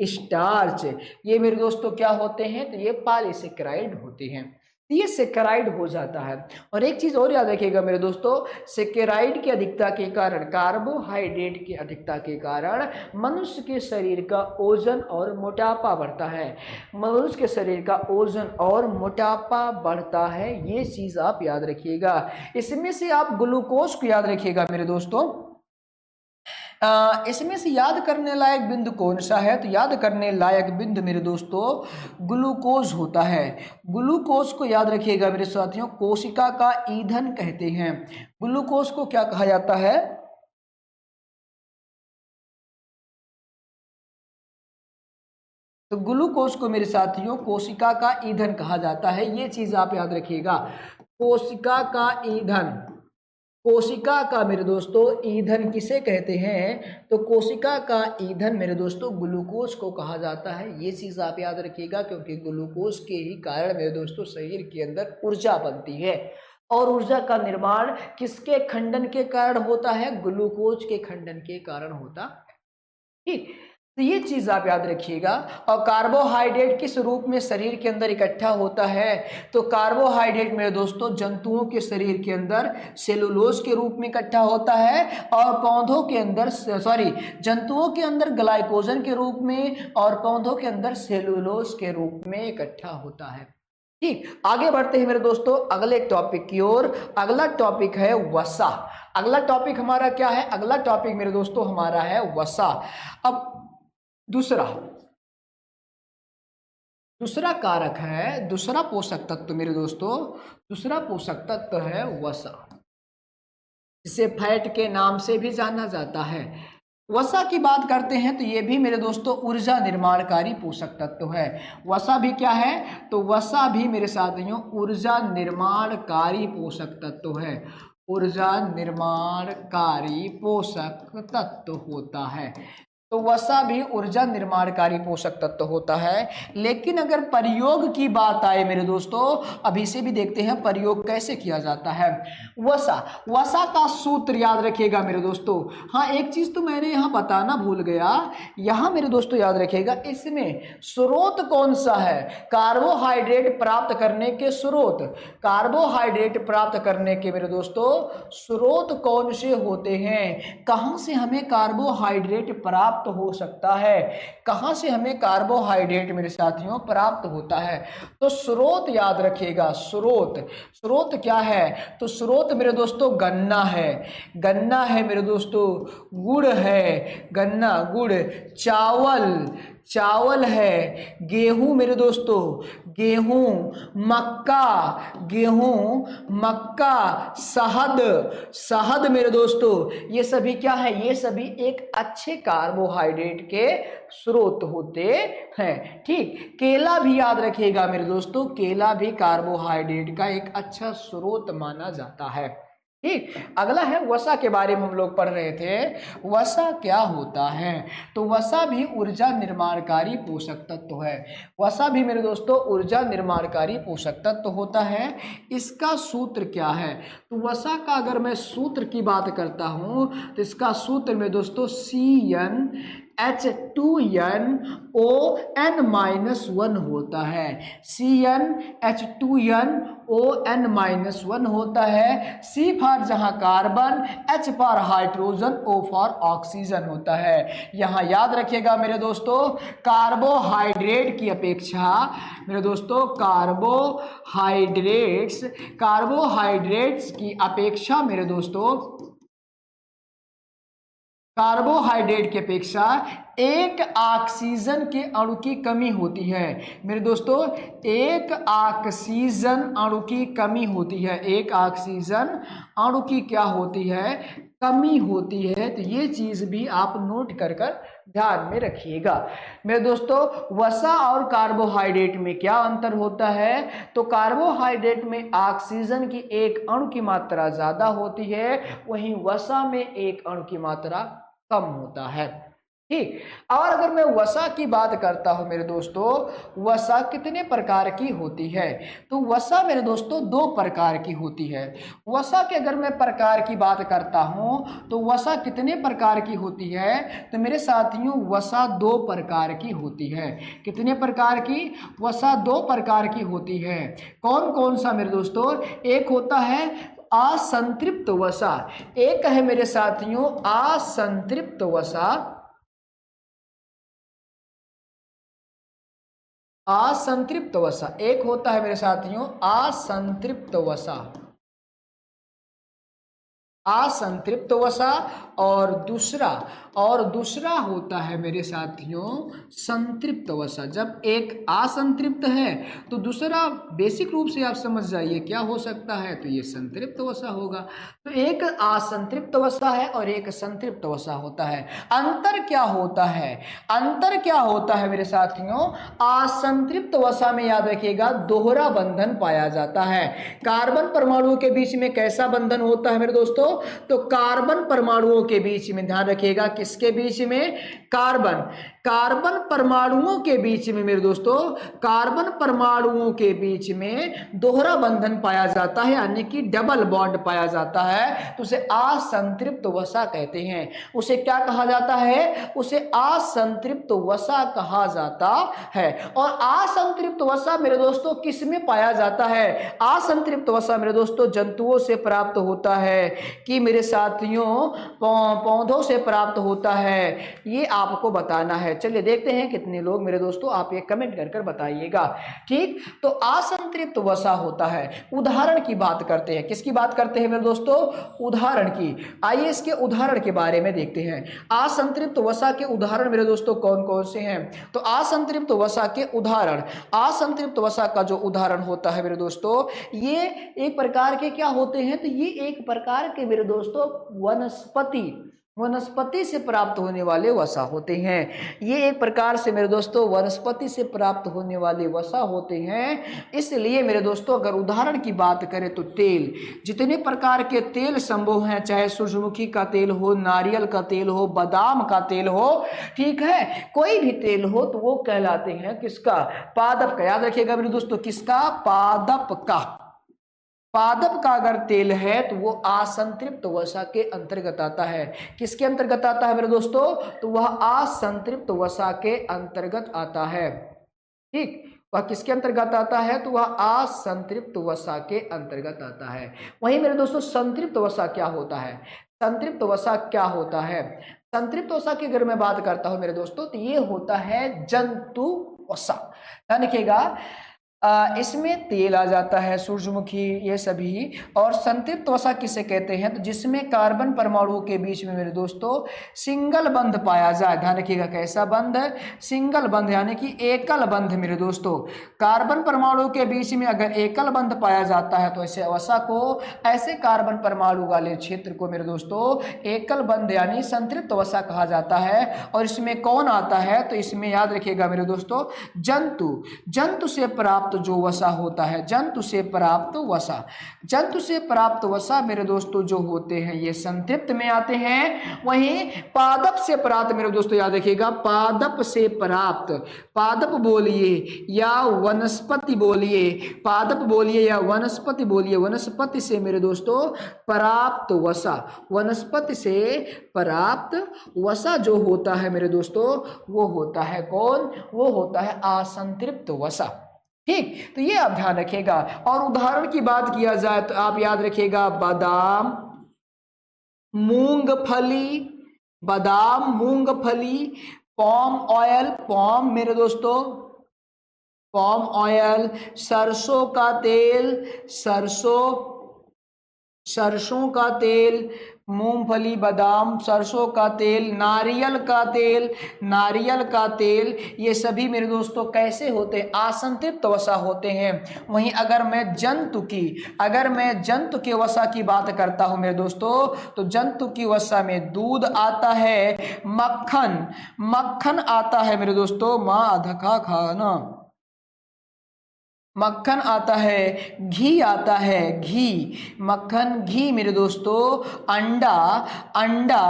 स्टार्च ये मेरे दोस्तों क्या होते हैं, तो ये पॉलीसेकेराइड होते हैं, ये सेकेराइड हो जाता है। और एक चीज और याद रखिएगा मेरे दोस्तों, सेकेराइड की अधिकता के कारण, कार्बोहाइड्रेट की अधिकता के कारण मनुष्य के शरीर का ओजन और मोटापा बढ़ता है, मनुष्य के शरीर का ओजन और मोटापा बढ़ता है, ये चीज आप याद रखिएगा। इसमें से आप ग्लूकोज को याद रखिएगा मेरे दोस्तों। इसमें से याद करने लायक बिंदु कौन सा है, तो याद करने लायक बिंदु मेरे दोस्तों ग्लूकोज होता है। ग्लूकोज को याद रखिएगा मेरे साथियों, कोशिका का ईंधन कहते हैं। ग्लूकोज को क्या कहा जाता है, तो ग्लूकोज को मेरे साथियों कोशिका का ईंधन कहा जाता है, ये चीज आप याद रखिएगा। कोशिका का ईंधन, कोशिका का मेरे दोस्तों ईंधन किसे कहते हैं, तो कोशिका का ईंधन मेरे दोस्तों ग्लूकोज को कहा जाता है, ये चीज़ आप याद रखिएगा। क्योंकि ग्लूकोज के ही कारण मेरे दोस्तों शरीर के अंदर ऊर्जा बनती है, और ऊर्जा का निर्माण किसके खंडन के कारण होता है, ग्लूकोज के खंडन के कारण होता है। ठीक, तो ये चीज आप याद रखिएगा। और कार्बोहाइड्रेट किस रूप में शरीर के अंदर इकट्ठा होता है, तो कार्बोहाइड्रेट मेरे दोस्तों जंतुओं के शरीर के अंदर सेलुलोज के रूप में इकट्ठा होता है, और पौधों के अंदर जंतुओं के अंदर ग्लाइकोजन के रूप में, और पौधों के अंदर सेलुलोज के रूप में इकट्ठा होता है। ठीक, आगे बढ़ते हैं मेरे दोस्तों अगले टॉपिक की ओर। अगला टॉपिक है वसा। अगला टॉपिक हमारा क्या है, अगला टॉपिक मेरे दोस्तों हमारा है वसा। अब दूसरा कारक है, दूसरा पोषक तत्व मेरे दोस्तों, दूसरा पोषक तत्व है वसा, जिसे फैट के नाम से भी जाना जाता है। वसा की बात करते हैं तो ये भी मेरे दोस्तों ऊर्जा निर्माणकारी पोषक तत्व है। वसा भी क्या है, तो वसा भी मेरे साथियों ऊर्जा निर्माणकारी पोषक तत्व है, ऊर्जा निर्माणकारी पोषक तत्व होता है। तो वसा भी ऊर्जा निर्माणकारी पोषक तत्व होता है। लेकिन अगर प्रयोग की बात आए मेरे दोस्तों, अभी से भी देखते हैं प्रयोग कैसे किया जाता है। वसा, वसा का सूत्र याद रखिएगा मेरे दोस्तों। हाँ, एक चीज तो मैंने यहाँ बताना भूल गया, यहाँ मेरे दोस्तों याद रखिएगा, इसमें स्रोत कौन सा है, कार्बोहाइड्रेट प्राप्त करने के स्रोत, कार्बोहाइड्रेट प्राप्त करने के मेरे दोस्तों स्रोत कौन से होते हैं, कहाँ से हमें कार्बोहाइड्रेट प्राप्त हो सकता है, कहां से हमें कार्बोहाइड्रेट मेरे साथियों प्राप्त होता है, तो स्रोत याद रखिएगा। स्रोत, स्रोत क्या है, तो स्रोत मेरे दोस्तों गन्ना है, गन्ना है मेरे दोस्तों, गुड़ है, गन्ना गुड़, चावल, चावल है, गेहूं मेरे दोस्तों, गेहूं, मक्का, गेहूं, मक्का, शहद, शहद मेरे दोस्तों, ये सभी क्या है, ये सभी एक अच्छे कार्बोहाइड्रेट के स्रोत होते हैं। ठीक, केला भी याद रखिएगा मेरे दोस्तों, केला भी कार्बोहाइड्रेट का एक अच्छा स्रोत माना जाता है। ठीक, अगला है वसा के बारे में हम लोग पढ़ रहे थे। वसा क्या होता है, तो वसा भी ऊर्जा निर्माणकारी पोषक तत्व है। वसा भी मेरे दोस्तों ऊर्जा निर्माणकारी पोषक तत्व होता है। इसका सूत्र क्या है, तो वसा का अगर मैं सूत्र की बात करता हूं तो इसका सूत्र मेरे दोस्तों CnH2nOn-1 होता है, CnH2nOn-1 होता है। C फॉर जहां carbon, H for hydrogen, O for oxygen होता है। यहां याद रखिएगा मेरे दोस्तों, कार्बोहाइड्रेट की अपेक्षा मेरे दोस्तों कार्बोहाइड्रेट्स की अपेक्षा मेरे दोस्तों, कार्बोहाइड्रेट की अपेक्षा एक ऑक्सीजन के अणु की कमी होती है मेरे दोस्तों, एक ऑक्सीजन अणु की कमी होती है, एक ऑक्सीजन अणु की क्या होती है, कमी होती है। तो ये चीज भी आप नोट कर ध्यान में रखिएगा मेरे दोस्तों। वसा और कार्बोहाइड्रेट में क्या अंतर होता है, तो कार्बोहाइड्रेट में ऑक्सीजन की एक अणु की मात्रा ज्यादा होती है, वहीं वसा में एक अणु की मात्रा कम होता है। ठीक। और अगर मैं वसा की बात करता हूं मेरे दोस्तों, वसा कितने प्रकार की होती है? तो वसा मेरे दोस्तों दो प्रकार की होती है। वसा के अगर मैं प्रकार की बात करता हूं तो वसा कितने प्रकार की होती है? तो मेरे साथियों वसा दो प्रकार की होती है। कितने प्रकार की? वसा दो प्रकार की होती है। कौन कौन सा मेरे दोस्तों? एक होता है असंतृप्त वसा, एक है मेरे साथियों असंतृप्त वसा, असंतृप्त वसा एक होता है मेरे साथियों असंतृप्त वसा, असंतृप्त वसा। और दूसरा होता है मेरे साथियों संतृप्त वसा। जब एक असंतृप्त है तो दूसरा बेसिक रूप से आप समझ जाइए क्या हो सकता है, तो ये संतृप्त वसा होगा। तो एक असंतृप्त वसा है और एक संतृप्त वसा होता है। अंतर क्या होता है? अंतर क्या होता है मेरे साथियों? असंतृप्त वसा में याद रखिएगा दोहरा बंधन पाया जाता है। कार्बन परमाणुओं के बीच में कैसा बंधन होता है मेरे दोस्तों? तो कार्बन परमाणुओं के बीच में, ध्यान रखिएगा किसके बीच में? कार्बन परमाणुओं के बीच में मेरे दोस्तों, कार्बन परमाणुओं के बीच में दोहरा बंधन पाया जाता है, यानी कि डबल बॉन्ड पाया जाता है। तो उसे असंतृप्त वसा कहते हैं। उसे क्या कहा जाता है? उसे असंतृप्त वसा कहा जाता है। और असंतृप्त वसा मेरे दोस्तों किस में पाया जाता है? असंतृप्त वसा मेरे दोस्तों जंतुओं से प्राप्त होता है कि मेरे साथियों पौधों से प्राप्त होता है, ये आपको बताना है। चलिए देखते हैं कितने लोग मेरे दोस्तों, आप ये कमेंट कर बताइएगा। ठीक, तो असंतृप्त वसा होता है। उदाहरण की बात करते हैं। किसकी बात करते हैं मेरे दोस्तों? उदाहरण की। आइए इसके उदाहरण के बारे में देखते हैं। असंतृप्त वसा के उदाहरण मेरे दोस्तों कौन कौन से हैं? तो असंतृप्त वसा के उदाहरण, असंतृप्त वसा का जो उदाहरण होता है मेरे दोस्तों, ये एक प्रकार के क्या होते हैं? तो ये एक प्रकार के मेरे दोस्तों वनस्पति से प्राप्त होने वाले वसा होते हैं। ये एक प्रकार से मेरे दोस्तों वनस्पति से प्राप्त होने वाले वसा होते हैं। इसलिए मेरे दोस्तों अगर उदाहरण की बात करें तो तेल, जितने प्रकार के तेल संभव हैं, चाहे सूरजमुखी का तेल हो, नारियल का तेल हो, बादाम का तेल हो, ठीक है, कोई भी तेल हो, तो वो कहलाते हैं किसका? पादप का। याद रखिएगा मेरे दोस्तों, किसका? पादप का। पादप का अगर तेल है तो वो असंतृप्त वसा के अंतर्गत आता है। किसके अंतर्गत आता है मेरे दोस्तों? तो वह असंतृप्त वसा के अंतर्गत आता है। ठीक, वह किसके अंतर्गत आता है? तो वह असंतृप्त वसा के अंतर्गत आता है। वहीं मेरे दोस्तों संतृप्त वसा क्या होता है? संतृप्त वसा क्या होता है? संतृप्त वसा की अगर मैं बात करता हूं मेरे दोस्तों, तो ये होता है जंतु वसा। ध्यान रखिएगा, इसमें तेल आ जाता है, सूरजमुखी, ये सभी। और संतृप्त वसा किसे कहते हैं? तो जिसमें कार्बन परमाणुओं के बीच में मेरे दोस्तों सिंगल बंध पाया जाए। ध्यान रखिएगा कैसा बंध? सिंगल बंध, यानी कि एकल बंध मेरे दोस्तों। कार्बन परमाणु के बीच में अगर एकल बंध पाया जाता है तो ऐसे वसा को, ऐसे कार्बन परमाणु वाले क्षेत्र को मेरे दोस्तों एकल बंध यानी संतृप्त वसा कहा जाता है। और इसमें कौन आता है? तो इसमें याद रखिएगा मेरे दोस्तों जंतु से प्राप्त जो वसा होता है, जंतु से प्राप्त वसा, जंतु से प्राप्त वसा मेरे दोस्तों जो होते हैं ये संतृप्त में आते हैं। वहीं पादप से प्राप्त मेरे दोस्तों याद रखिएगा, पादप से प्राप्त, पादप बोलिए या वनस्पति बोलिए, पादप बोलिए या वनस्पति बोलिए, वनस्पति से मेरे दोस्तों प्राप्त वसा, वनस्पति से प्राप्त वसा जो होता है मेरे दोस्तों वो होता है कौन? वो होता है असंतृप्त वसा। ठीक, तो ये आप ध्यान रखिएगा। और उदाहरण की बात किया जाए तो आप याद रखिएगा बादाम, मूंगफली, बादाम, मूंगफली, पॉम ऑयल, पॉम मेरे दोस्तों, पॉम ऑयल, सरसों का तेल, सरसों का तेल, मूंगफली, बादाम, सरसों का तेल, नारियल का तेल, ये सभी मेरे दोस्तों कैसे होते हैं? असंतृप्त वसा होते हैं। वहीं अगर मैं जंतु के वसा की बात करता हूं मेरे दोस्तों, तो जंतु की वसा में दूध आता है, मक्खन आता है मेरे दोस्तों, मां अधका खाना, मक्खन आता है, घी आता है, घी, मक्खन, घी मेरे दोस्तों, अंडा, अंडा,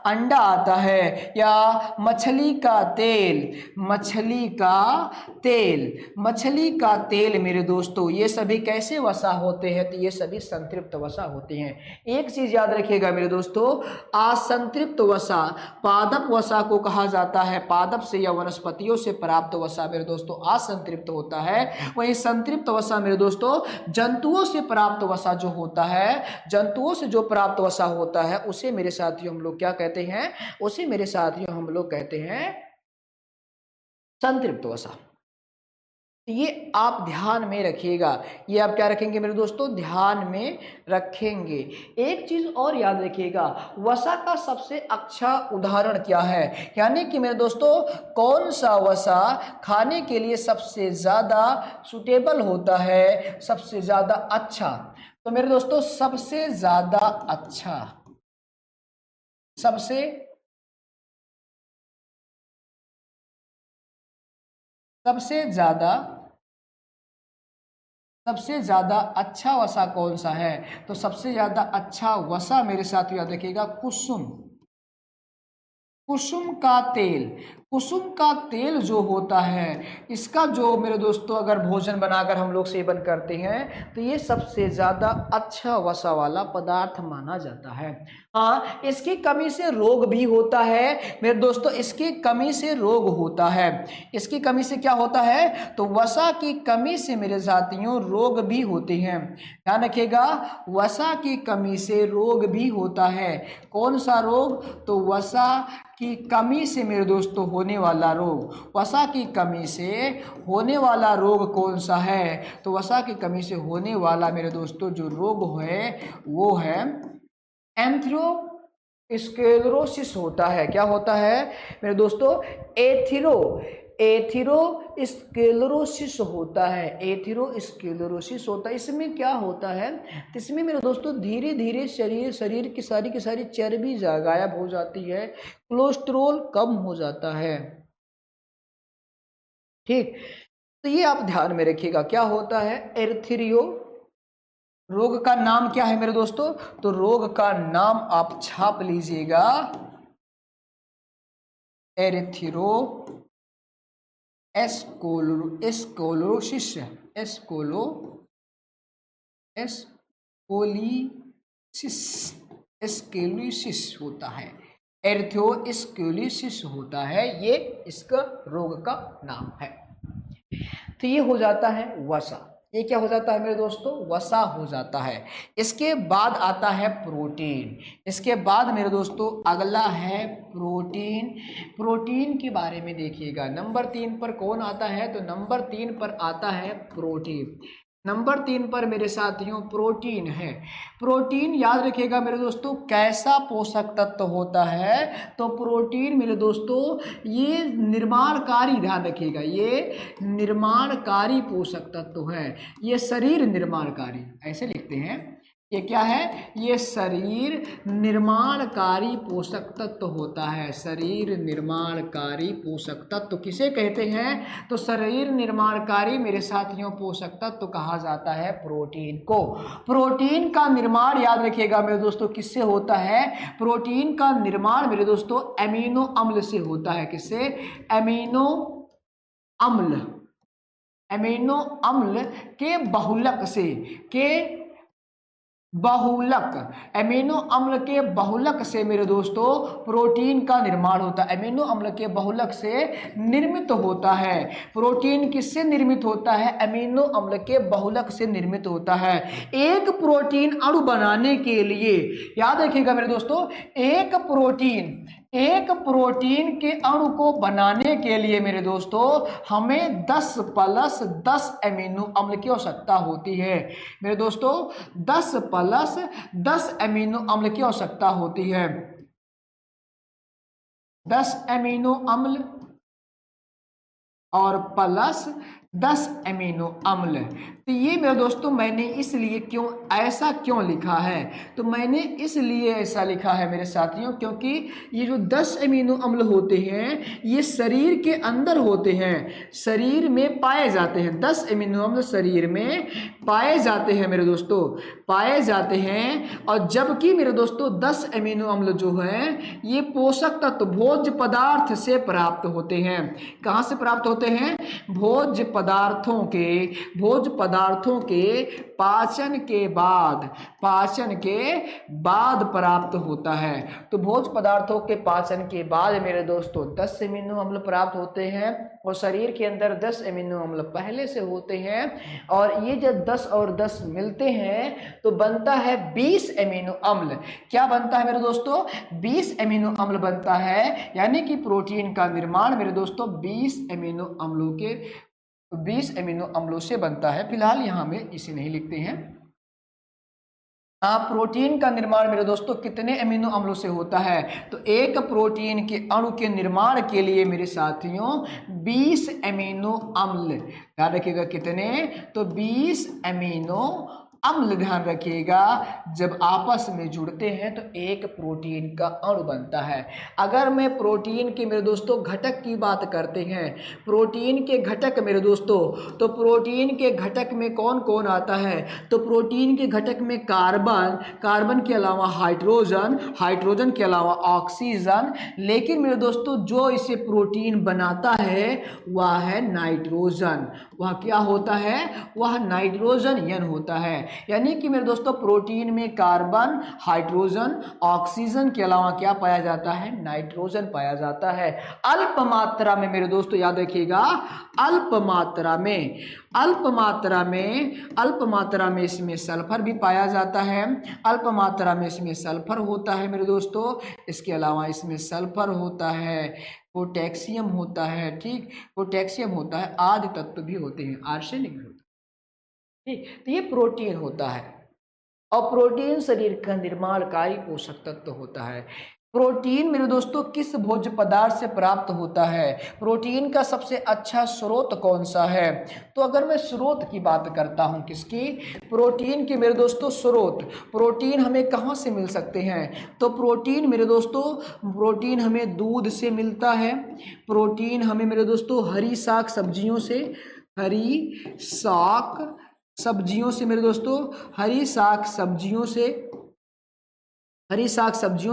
अंडा आता है, या मछली का तेल, मछली का तेल, मछली का तेल मेरे दोस्तों, ये सभी कैसे वसा होते हैं? तो ये सभी संतृप्त वसा होते हैं। एक चीज याद रखिएगा मेरे दोस्तों, असंतृप्त वसा पादप वसा को कहा जाता है। पादप से या वनस्पतियों से प्राप्त वसा मेरे दोस्तों असंतृप्त होता है। वही संतृप्त वसा मेरे दोस्तों जंतुओं से प्राप्त वसा जो होता है, जंतुओं से जो प्राप्त वसा होता है, उसे मेरे साथियों हम लोग क्या कहते हैं? उसे मेरे साथियों हम लोग कहते हैं संतृप्त वसा। ये आप ध्यान में रखिएगा, ये आप क्या रखेंगे मेरे दोस्तों? ध्यान में रखेंगे। एक चीज और याद रखिएगा, वसा का सबसे अच्छा उदाहरण क्या है? यानी कि मेरे दोस्तों कौन सा वसा खाने के लिए सबसे ज्यादा सुटेबल होता है, सबसे ज्यादा अच्छा? तो मेरे दोस्तों सबसे ज्यादा अच्छा, सबसे सबसे ज्यादा अच्छा वसा कौन सा है? तो सबसे ज्यादा अच्छा वसा मेरे साथ याद रखिएगा, कुसुम, कुसुम का तेल। कुसुम का तेल जो होता है, इसका जो मेरे दोस्तों अगर भोजन बनाकर हम लोग सेवन करते हैं तो ये सबसे ज़्यादा अच्छा वसा वाला पदार्थ माना जाता है। हाँ, इसकी कमी से रोग भी होता है मेरे दोस्तों, इसकी कमी से रोग होता है। इसकी कमी से क्या होता है? तो वसा की कमी से मेरे साथियों रोग भी होते हैं। ध्यान रखिएगा, वसा की कमी से रोग भी होता है। कौन सा रोग? तो वसा की कमी से मेरे दोस्तों होने वाला रोग। वसा की कमी से होने वाला रोग कौन सा है? तो वसा की कमी से होने वाला मेरे दोस्तों जो रोग है वो है एथेरोस्क्लेरोसिस होता है। क्या होता है मेरे दोस्तों? एथेरोस्क्लेरोसिस होता है, एथेरोस्क्लेरोसिस होता है। इसमें क्या होता है? इसमें मेरे दोस्तों धीरे धीरे शरीर की सारी चर्बी गायब हो जाती है, कोलेस्ट्रॉल कम हो जाता है। ठीक, तो ये आप ध्यान में रखिएगा। क्या होता है? एर्थीरियो, रोग का नाम क्या है मेरे दोस्तों? तो रोग का नाम आप छाप लीजिएगा, एरिथेरो एस्क्लेरोसिस, एस्क्लेरोसिस होता है, एर्थोस्क्लेरोसिस होता है, ये इसका रोग का नाम है। तो ये हो जाता है वसा। ये क्या हो जाता है मेरे दोस्तों? वसा हो जाता है। इसके बाद आता है प्रोटीन। इसके बाद मेरे दोस्तों अगला है प्रोटीन। प्रोटीन के बारे में देखिएगा, नंबर 3 पर कौन आता है? तो नंबर 3 पर आता है प्रोटीन। नंबर 3 पर मेरे साथियों प्रोटीन है। प्रोटीन याद रखिएगा मेरे दोस्तों कैसा पोषक तत्व होता है? तो प्रोटीन मेरे दोस्तों ये निर्माणकारी, ध्यान रखिएगा, ये निर्माणकारी पोषक तत्व है। ये शरीर निर्माणकारी, ऐसे लिखते हैं, ये क्या है? ये शरीर निर्माणकारी पोषक तत्व होता है। शरीर निर्माणकारी पोषक तत्व किसे कहते हैं? तो शरीर निर्माणकारी मेरे साथियों पोषक तत्व कहा जाता है प्रोटीन को। प्रोटीन का निर्माण याद रखिएगा मेरे दोस्तों किससे होता है? प्रोटीन का निर्माण मेरे दोस्तों एमिनो अम्ल से होता है। किससे? एमिनो अम्ल, एमिनो अम्ल के बहुलक से, के बहुलक, एमिनो अम्ल के बहुलक से मेरे दोस्तों प्रोटीन का निर्माण होता है। एमिनो अम्ल के बहुलक से निर्मित होता है। प्रोटीन किससे निर्मित होता है? एमिनो अम्ल के बहुलक से निर्मित होता है। एक प्रोटीन अणु बनाने के लिए याद रखिएगा मेरे दोस्तों, एक प्रोटीन के अणु को बनाने के लिए मेरे दोस्तों हमें 10+10 एमिनो अम्ल की आवश्यकता होती है। मेरे दोस्तों 10+10 एमिनो अम्ल की आवश्यकता होती है। 10 एमिनो अम्ल और प्लस 10 अमीनो अम्ल। तो ये मेरे दोस्तों मैंने इसलिए ऐसा क्यों लिखा है, तो मैंने इसलिए ऐसा लिखा है मेरे साथियों, क्योंकि ये जो 10 अमीनो अम्ल होते हैं ये शरीर के अंदर होते हैं, शरीर में पाए जाते हैं। 10 अमीनो अम्ल शरीर में पाए जाते हैं मेरे दोस्तों, पाए जाते हैं। और जबकि मेरे दोस्तों 10 अमीनो अम्ल जो है ये पोषक तत्व भोज्य पदार्थ से प्राप्त होते हैं। कहाँ से प्राप्त होते हैं? भोज्य पदार्थों के पाचन के बाद प्राप्त होता है। तो भोज्य पदार्थों के पाचन के बाद मेरे दोस्तों 10 अमीनो अम्ल प्राप्त होते हैं, और शरीर के अंदर 10 अमीनो अम्ल पहले से होते हैं, और ये जब 10 और 10 मिलते हैं तो बनता है 20 अमीनो अम्ल। क्या बनता है मेरे दोस्तों? 20 अमीनो अम्ल बनता है, यानी कि प्रोटीन का निर्माण मेरे दोस्तों 20 अमीनो अम्लों से बनता है। फिलहाल यहाँ में इसे नहीं लिखते हैं। प्रोटीन का निर्माण मेरे दोस्तों कितने अमीनो अम्लों से होता है? तो एक प्रोटीन के अणु के निर्माण के लिए मेरे साथियों 20 अमीनो अम्ल, ध्यान रखिएगा कितने? तो 20 अमीनो अम्ल, ध्यान रखिएगा, जब आपस में जुड़ते हैं तो एक प्रोटीन का अणु बनता है। अगर मैं प्रोटीन के मेरे दोस्तों घटक की बात करते हैं, प्रोटीन के घटक मेरे दोस्तों, तो प्रोटीन के घटक में कौन कौन आता है? तो प्रोटीन के घटक में कार्बन के अलावा हाइड्रोजन के अलावा ऑक्सीजन, लेकिन मेरे दोस्तों जो इसे प्रोटीन बनाता है वह है नाइट्रोजन। वह क्या होता है? वह नाइट्रोजन होता है। यानी कि मेरे दोस्तों प्रोटीन में कार्बन, हाइड्रोजन, ऑक्सीजन के अलावा क्या पाया जाता है? नाइट्रोजन पाया जाता है। अल्प मात्रा में मेरे दोस्तों, याद रखिएगा, अल्प मात्रा में इसमें सल्फर भी पाया जाता है। अल्प मात्रा में इसमें सल्फर होता है मेरे दोस्तों। इसके अलावा इसमें सल्फर होता है, पोटेशियम होता है, ठीक, पोटेशियम होता है, आदि तत्व भी होते हैं, आर्सेनिक भी होता है, ठीक। तो ये प्रोटीन होता है, और प्रोटीन शरीर का निर्माणकारी पोषक तत्व होता है। प्रोटीन मेरे दोस्तों किस भोज्य पदार्थ से प्राप्त होता है? प्रोटीन का सबसे अच्छा स्रोत कौन सा है? तो अगर मैं स्रोत की बात करता हूं, किसकी? प्रोटीन के मेरे दोस्तों स्रोत। प्रोटीन हमें कहां से मिल सकते हैं? तो प्रोटीन मेरे दोस्तों, प्रोटीन हमें दूध से मिलता है। प्रोटीन हमें मेरे दोस्तों हरी साग सब्जियों से मेरे दोस्तों, हरी साग सब्जियों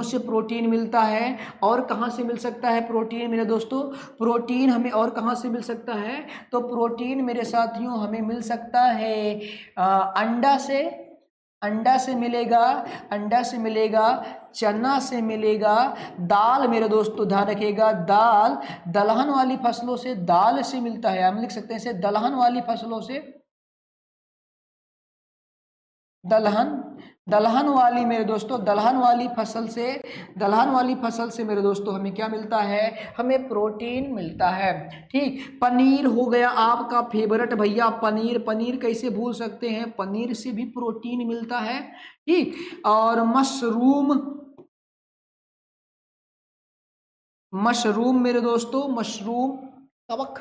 से प्रोटीन मिलता है। और कहाँ से मिल सकता है प्रोटीन मेरे दोस्तों? प्रोटीन हमें और कहाँ से मिल सकता है? तो प्रोटीन मेरे साथियों हमें मिल सकता है अंडा से मिलेगा, चना से मिलेगा, दाल मेरे दोस्तों, ध्यान रखिएगा, दलहन वाली फसलों से, दाल से मिलता है। हम लिख सकते हैं इसे दलहन वाली फसलों से, दलहन वाली मेरे दोस्तों, दलहन वाली फसल से मेरे दोस्तों हमें क्या मिलता है? हमें प्रोटीन मिलता है, ठीक। पनीर हो गया आपका फेवरेट भैया, पनीर कैसे भूल सकते हैं? पनीर से भी प्रोटीन मिलता है, ठीक। और मशरूम मेरे दोस्तों, कवक,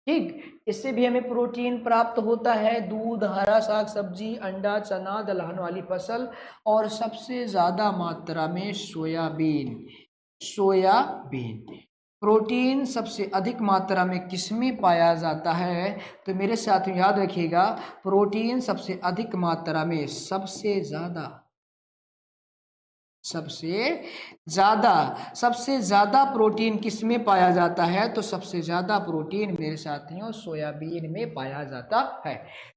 ठीक, इससे भी हमें प्रोटीन प्राप्त होता है। दूध, हरा साग सब्जी, अंडा, चना, दलहन वाली फसल, और सबसे ज्यादा मात्रा में सोयाबीन। प्रोटीन सबसे अधिक मात्रा में किसमें पाया जाता है? तो मेरे साथ याद रखिएगा, प्रोटीन सबसे अधिक मात्रा में सबसे ज्यादा प्रोटीन किसमें पाया जाता है? तो सबसे ज्यादा प्रोटीन मेरे साथियों सोयाबीन में पाया जाता है।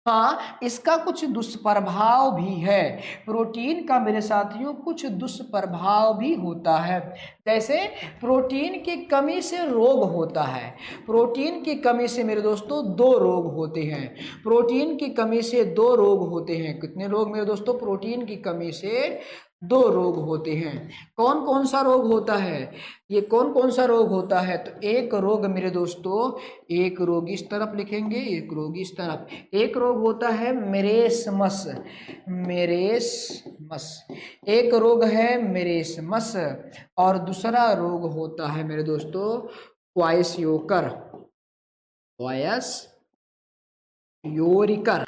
हाँ, इसका कुछ दुष्प्रभाव भी है। प्रोटीन का मेरे साथियों कुछ दुष्प्रभाव भी होता है। जैसे प्रोटीन की कमी से रोग होता है। प्रोटीन की कमी से मेरे दोस्तों 2 रोग होते हैं। प्रोटीन की कमी से 2 रोग होते हैं। कितने रोग मेरे दोस्तों? प्रोटीन की कमी से 2 रोग होते हैं। कौन कौन सा रोग होता है? ये कौन कौन सा रोग होता है? तो एक रोग मेरे दोस्तों, एक रोग इस तरफ लिखेंगे, एक रोग इस तरफ। एक रोग होता है मेरेस्मस, एक रोग है मेरेस्मस, और दूसरा रोग होता है मेरे दोस्तों क्वाइशयोकर, योरिकर,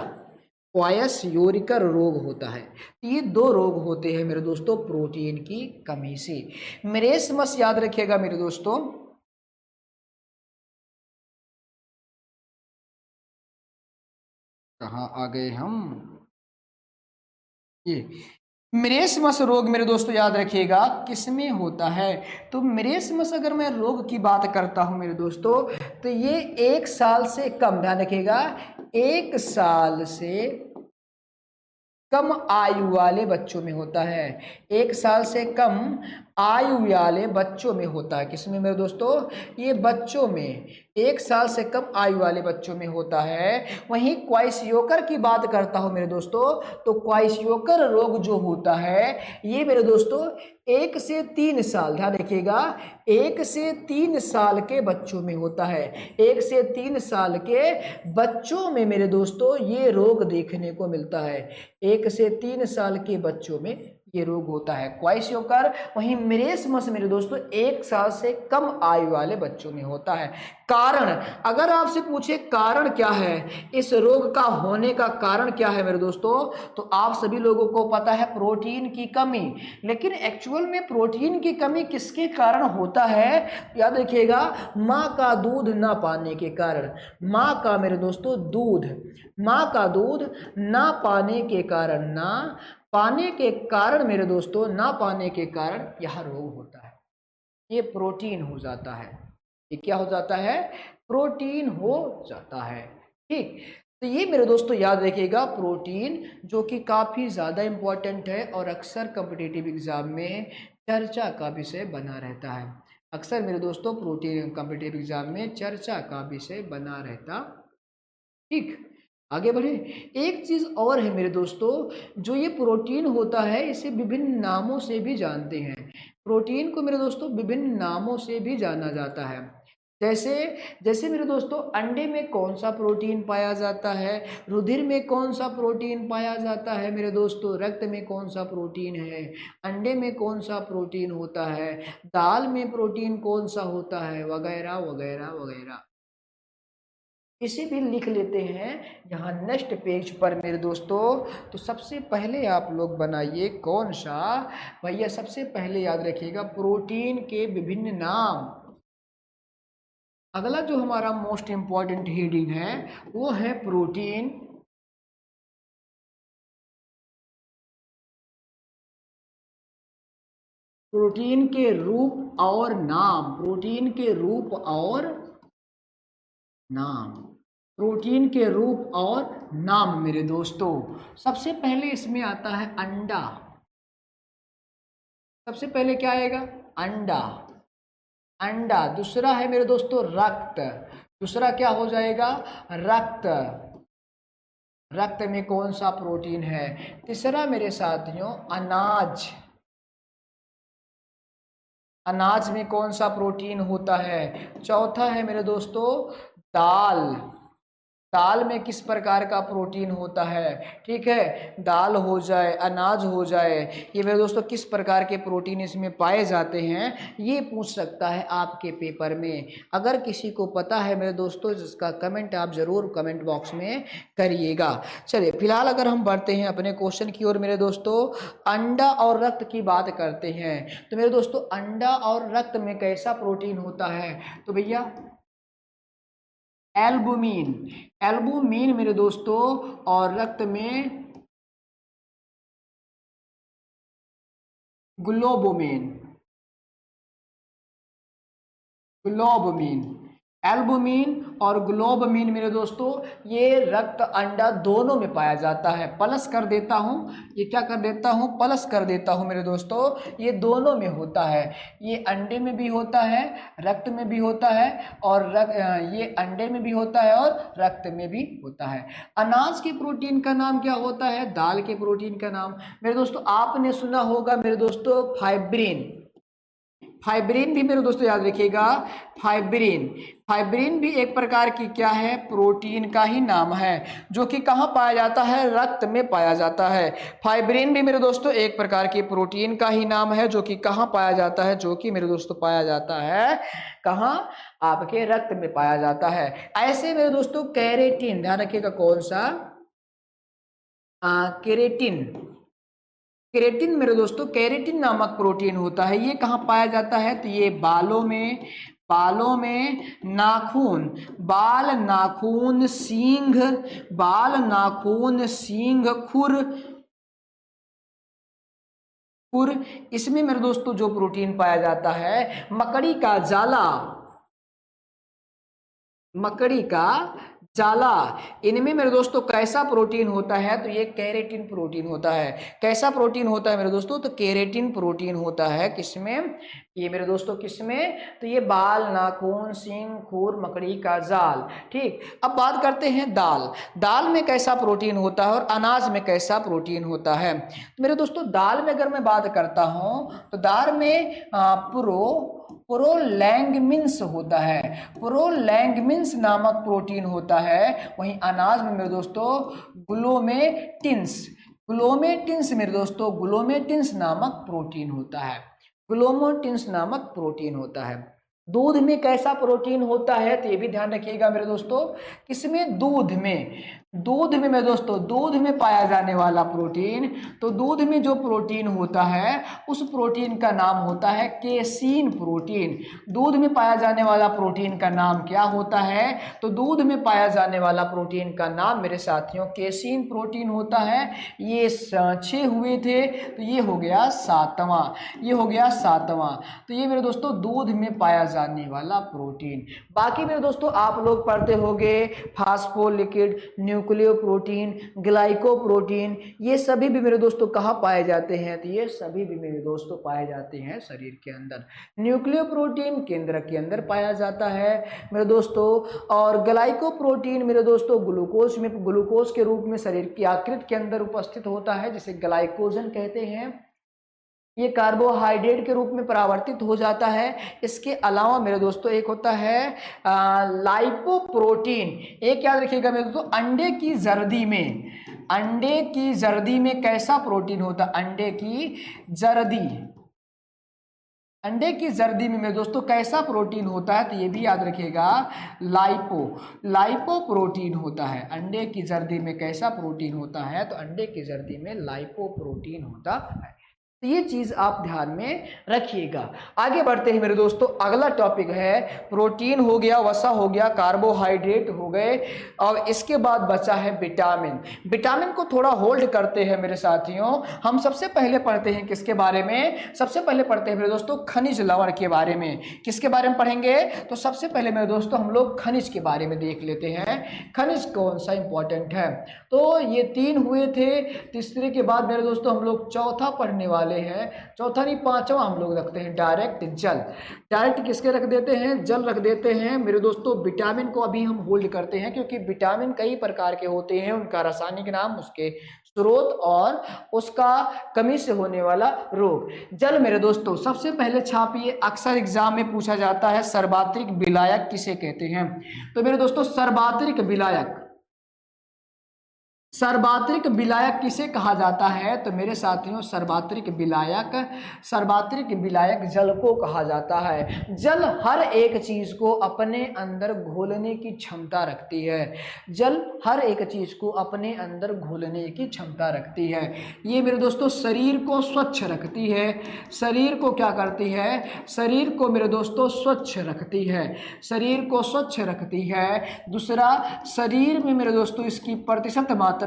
क्वायस योरिकर रोग होता है। ये दो रोग होते हैं मेरे दोस्तों प्रोटीन की कमी से। मेरेस्मस याद रखिएगा मेरे दोस्तों, कहाँ आ गए हम, ये मेरेस्मस रोग मेरे दोस्तों याद रखिएगा किसमें होता है। तो मेरेस्मस अगर मैं रोग की बात करता हूं मेरे दोस्तों, तो ये 1 साल से कम, ध्यान रखिएगा, 1 साल से कम आयु वाले बच्चों में होता है। 1 साल से कम आयु वाले बच्चों में होता है। किसमें मेरे दोस्तों, ये बच्चों में, 1 साल से कम आयु वाले बच्चों में होता है। वहीं क्वाइशियोकर की बात करता हूं मेरे दोस्तों, तो क्वाइशियोकर रोग जो होता है ये मेरे दोस्तों 1 से 3 साल, ध्यान रखिएगा, 1 से 3 साल के बच्चों में होता है। 1 से 3 साल के बच्चों में मेरे दोस्तों ये रोग देखने को मिलता है। 1 से 3 साल के बच्चों में ये रोग होता है क्वाइशियोकर। वहीं मेरेस्मस मेरे दोस्तों 1 साल से कम आयु वाले बच्चों में होता है। कारण, अगर आपसे पूछे कारण क्या है, इस रोग का होने का कारण क्या है मेरे दोस्तों, तो आप सभी लोगों को पता है प्रोटीन की कमी। लेकिन एक्चुअल में प्रोटीन की कमी किसके कारण होता है, याद रखिएगा, माँ का दूध ना पाने के कारण। माँ का मेरे दोस्तों दूध, माँ का दूध ना पाने के कारण, ना पाने के कारण मेरे दोस्तों, ना पाने के कारण यह रोग होता है। ये प्रोटीन हो जाता है, ये क्या हो जाता है, प्रोटीन हो जाता है। ठीक, तो ये मेरे दोस्तों याद रखिएगा प्रोटीन, जो कि काफ़ी ज़्यादा इम्पोर्टेंट है और अक्सर कॉम्पिटिटिव एग्जाम में चर्चा का विषय बना रहता है। अक्सर मेरे दोस्तों प्रोटीन कॉम्पिटिटिव एग्जाम में चर्चा का विषय बना रहता। ठीक, आगे बढ़े। एक चीज़ और है मेरे दोस्तों, जो ये प्रोटीन होता है इसे विभिन्न नामों से भी जानते हैं। प्रोटीन को मेरे दोस्तों विभिन्न नामों से भी जाना जाता है। जैसे जैसे मेरे दोस्तों अंडे में कौन सा प्रोटीन पाया जाता है, रुधिर में कौन सा प्रोटीन पाया जाता है मेरे दोस्तों, रक्त में कौन सा प्रोटीन है, अंडे में कौन सा प्रोटीन होता है, दाल में प्रोटीन कौन सा होता है, वगैरह वगैरह वगैरह। इसे भी लिख लेते हैं यहाँ नेक्स्ट पेज पर मेरे दोस्तों। तो सबसे पहले आप लोग बनाइए कौन सा, भैया सबसे पहले याद रखिएगा प्रोटीन के विभिन्न नाम। अगला जो हमारा मोस्ट इंपॉर्टेंट हेडिंग है वो है प्रोटीन प्रोटीन के रूप और नाम, प्रोटीन के रूप और नाम, प्रोटीन के रूप और नाम मेरे दोस्तों। सबसे पहले इसमें आता है अंडा। सबसे पहले क्या आएगा, अंडा, अंडा। दूसरा है मेरे दोस्तों रक्त, दूसरा क्या हो जाएगा, रक्त, रक्त में कौन सा प्रोटीन है। तीसरा मेरे साथियों अनाज, अनाज में कौन सा प्रोटीन होता है। चौथा है मेरे दोस्तों दाल, दाल में किस प्रकार का प्रोटीन होता है। ठीक है, दाल हो जाए, अनाज हो जाए, ये मेरे दोस्तों किस प्रकार के प्रोटीन इसमें पाए जाते हैं, ये पूछ सकता है आपके पेपर में। अगर किसी को पता है मेरे दोस्तों, जिसका कमेंट आप ज़रूर कमेंट बॉक्स में करिएगा। चलिए फिलहाल अगर हम बढ़ते हैं अपने क्वेश्चन की ओर मेरे दोस्तों, अंडा और रक्त की बात करते हैं। तो मेरे दोस्तों अंडा और रक्त में कैसा प्रोटीन होता है, तो भैया एल्बुमिन, एल्बुमिन मेरे दोस्तों, और रक्त में ग्लोबुमिन, ग्लोबुमिन, एल्बुमिन और ग्लोबुमिन मेरे दोस्तों ये रक्त अंडा दोनों में पाया जाता है। प्लस कर देता हूँ, ये क्या कर देता हूँ, प्लस कर देता हूँ मेरे दोस्तों, ये दोनों में होता है। ये अंडे में भी होता है, रक्त में भी होता है, और ये अंडे में भी होता है और रक्त में भी होता है। अनाज के प्रोटीन का नाम क्या होता है, दाल के प्रोटीन का नाम मेरे दोस्तों आपने सुना होगा मेरे दोस्तों फाइब्रिन, फाइब्रिन भी मेरे दोस्तों याद रखिएगा, फाइब्रिन, फाइब्रिन भी एक प्रकार की क्या है, प्रोटीन का ही नाम है, जो कि कहाँ पाया जाता है, रक्त में पाया जाता है। फाइब्रिन भी मेरे दोस्तों एक प्रकार की प्रोटीन का ही नाम है, जो कि कहाँ पाया जाता है, जो कि मेरे दोस्तों पाया जाता है कहाँ, आपके रक्त में पाया जाता है। ऐसे मेरे दोस्तों कैरेटिन, ध्यान रखिएगा कौन सा, केरेटिन, केरेटिन मेरे दोस्तों, केरेटिन नामक प्रोटीन होता है, ये कहाँ पाया जाता है, तो ये बालों में, बालों में, नाखून, बाल, नाखून, सींग, बाल, नाखून, सींग, खुर, खुर, इसमें मेरे दोस्तों जो प्रोटीन पाया जाता है, मकड़ी का जाला, मकड़ी का जाला, इनमें मेरे दोस्तों कैसा प्रोटीन होता है, तो ये केरेटिन प्रोटीन होता है। कैसा प्रोटीन होता है मेरे दोस्तों, तो केरेटिन प्रोटीन होता है, किसमें, ये मेरे दोस्तों किसमें, तो ये बाल, नाखून, सींग, खुर, मकड़ी का जाल। ठीक, अब बात करते हैं दाल, दाल में कैसा प्रोटीन होता है और अनाज में कैसा प्रोटीन होता है। तो मेरे दोस्तों दाल में अगर मैं बात करता हूं, तो दाल में प्रोलैंगमिन्स होता है, प्रोलैंगमिन्स नामक प्रोटीन होता है। वहीं अनाज में मेरे दोस्तों ग्लोमेटिन्स, ग्लोमेटिन्स मेरे दोस्तों, ग्लोमेटिन्स नामक प्रोटीन होता है, ग्लोमेटिन्स नामक प्रोटीन होता है। दूध में कैसा प्रोटीन होता है, तो ये भी ध्यान रखिएगा मेरे दोस्तों, किसमें, दूध में, दूध में मेरे दोस्तों, दूध में पाया जाने वाला प्रोटीन, तो दूध में जो प्रोटीन होता है उस प्रोटीन का नाम होता है केसीन प्रोटीन। दूध में पाया जाने वाला प्रोटीन का नाम क्या होता है, तो दूध में पाया जाने वाला प्रोटीन का नाम मेरे साथियों केसीन प्रोटीन होता है। ये 6 हुए थे, तो ये हो गया 7वां, ये हो गया 7वां। तो ये मेरे दोस्तों दूध में पाया जाने वाला प्रोटीन। बाकी मेरे दोस्तों आप लोग पढ़ते होंगे फास्फोलिपिड, न्यूक्लियोप्रोटीन, ग्लाइकोप्रोटीन, ये सभी भी मेरे दोस्तों कहाँ पाए जाते हैं, तो ये सभी भी मेरे दोस्तों पाए जाते हैं शरीर के अंदर। न्यूक्लियोप्रोटीन केंद्र के अंदर पाया जाता है मेरे दोस्तों, और ग्लाइकोप्रोटीन मेरे दोस्तों ग्लूकोज में, ग्लूकोज के रूप में शरीर की आकृति के अंदर उपस्थित होता है, जिसे ग्लाइकोजन कहते हैं। ये कार्बोहाइड्रेट के रूप में परावर्तित हो जाता है। इसके अलावा मेरे दोस्तों एक होता है लाइपोप्रोटीन, एक याद रखिएगा मेरे दोस्तों, अंडे की जर्दी में, अंडे की जर्दी में कैसा प्रोटीन होता है, अंडे की जर्दी, अंडे की जर्दी में मेरे दोस्तों कैसा प्रोटीन होता है, तो ये भी याद रखिएगा लाइपो प्रोटीन होता है। अंडे की जर्दी में कैसा प्रोटीन होता है, तो अंडे की जर्दी में लाइपो प्रोटीन होता है। तो ये चीज आप ध्यान में रखिएगा। आगे बढ़ते हैं मेरे दोस्तों, अगला टॉपिक है प्रोटीन हो गया, वसा हो गया, कार्बोहाइड्रेट हो गए, और इसके बाद बचा है विटामिन। विटामिन को थोड़ा होल्ड करते हैं मेरे साथियों। हम सबसे पहले पढ़ते हैं किसके बारे में, सबसे पहले पढ़ते हैं मेरे दोस्तों खनिज लवण के बारे में। किसके बारे में पढ़ेंगे, तो सबसे पहले मेरे दोस्तों हम लोग खनिज के बारे में देख लेते हैं, खनिज कौन सा इंपॉर्टेंट है। तो ये 3 हुए थे, तीसरे के बाद मेरे दोस्तों हम लोग चौथा पढ़ने वाले हैं, चौथा नहीं 5वां हम लोग रखते हैं डायरेक्ट जल। डायरेक्ट किसके रख देते हैं, जल रख देते हैं मेरे दोस्तों। विटामिन को अभी हम होल्ड करते हैं, क्योंकि विटामिन कई प्रकार के होते हैं, उनका रासायनिक नाम, उसके स्रोत और उसका कमी से होने वाला रोग। जल मेरे दोस्तों सबसे पहले छापिए, अक्सर एग्जाम में पूछा जाता है सर्वात्रिक विलायक किसे कहते हैं। तो मेरे दोस्तों सर्वात्रिक विलायक, सर्वात्रिक विलायक किसे कहा जाता है, तो मेरे साथियों सर्वात्रिक विलायक, सर्वात्रिक विलायक जल को कहा जाता है। जल हर एक चीज को अपने अंदर घोलने की क्षमता रखती है, जल हर एक चीज को अपने अंदर घोलने की क्षमता रखती है। ये मेरे दोस्तों शरीर को स्वच्छ रखती है, शरीर को क्या करती है, शरीर को मेरे दोस्तों स्वच्छ रखती है, शरीर को स्वच्छ रखती है। दूसरा, शरीर में मेरे दोस्तों इसकी प्रतिशत मात्रा,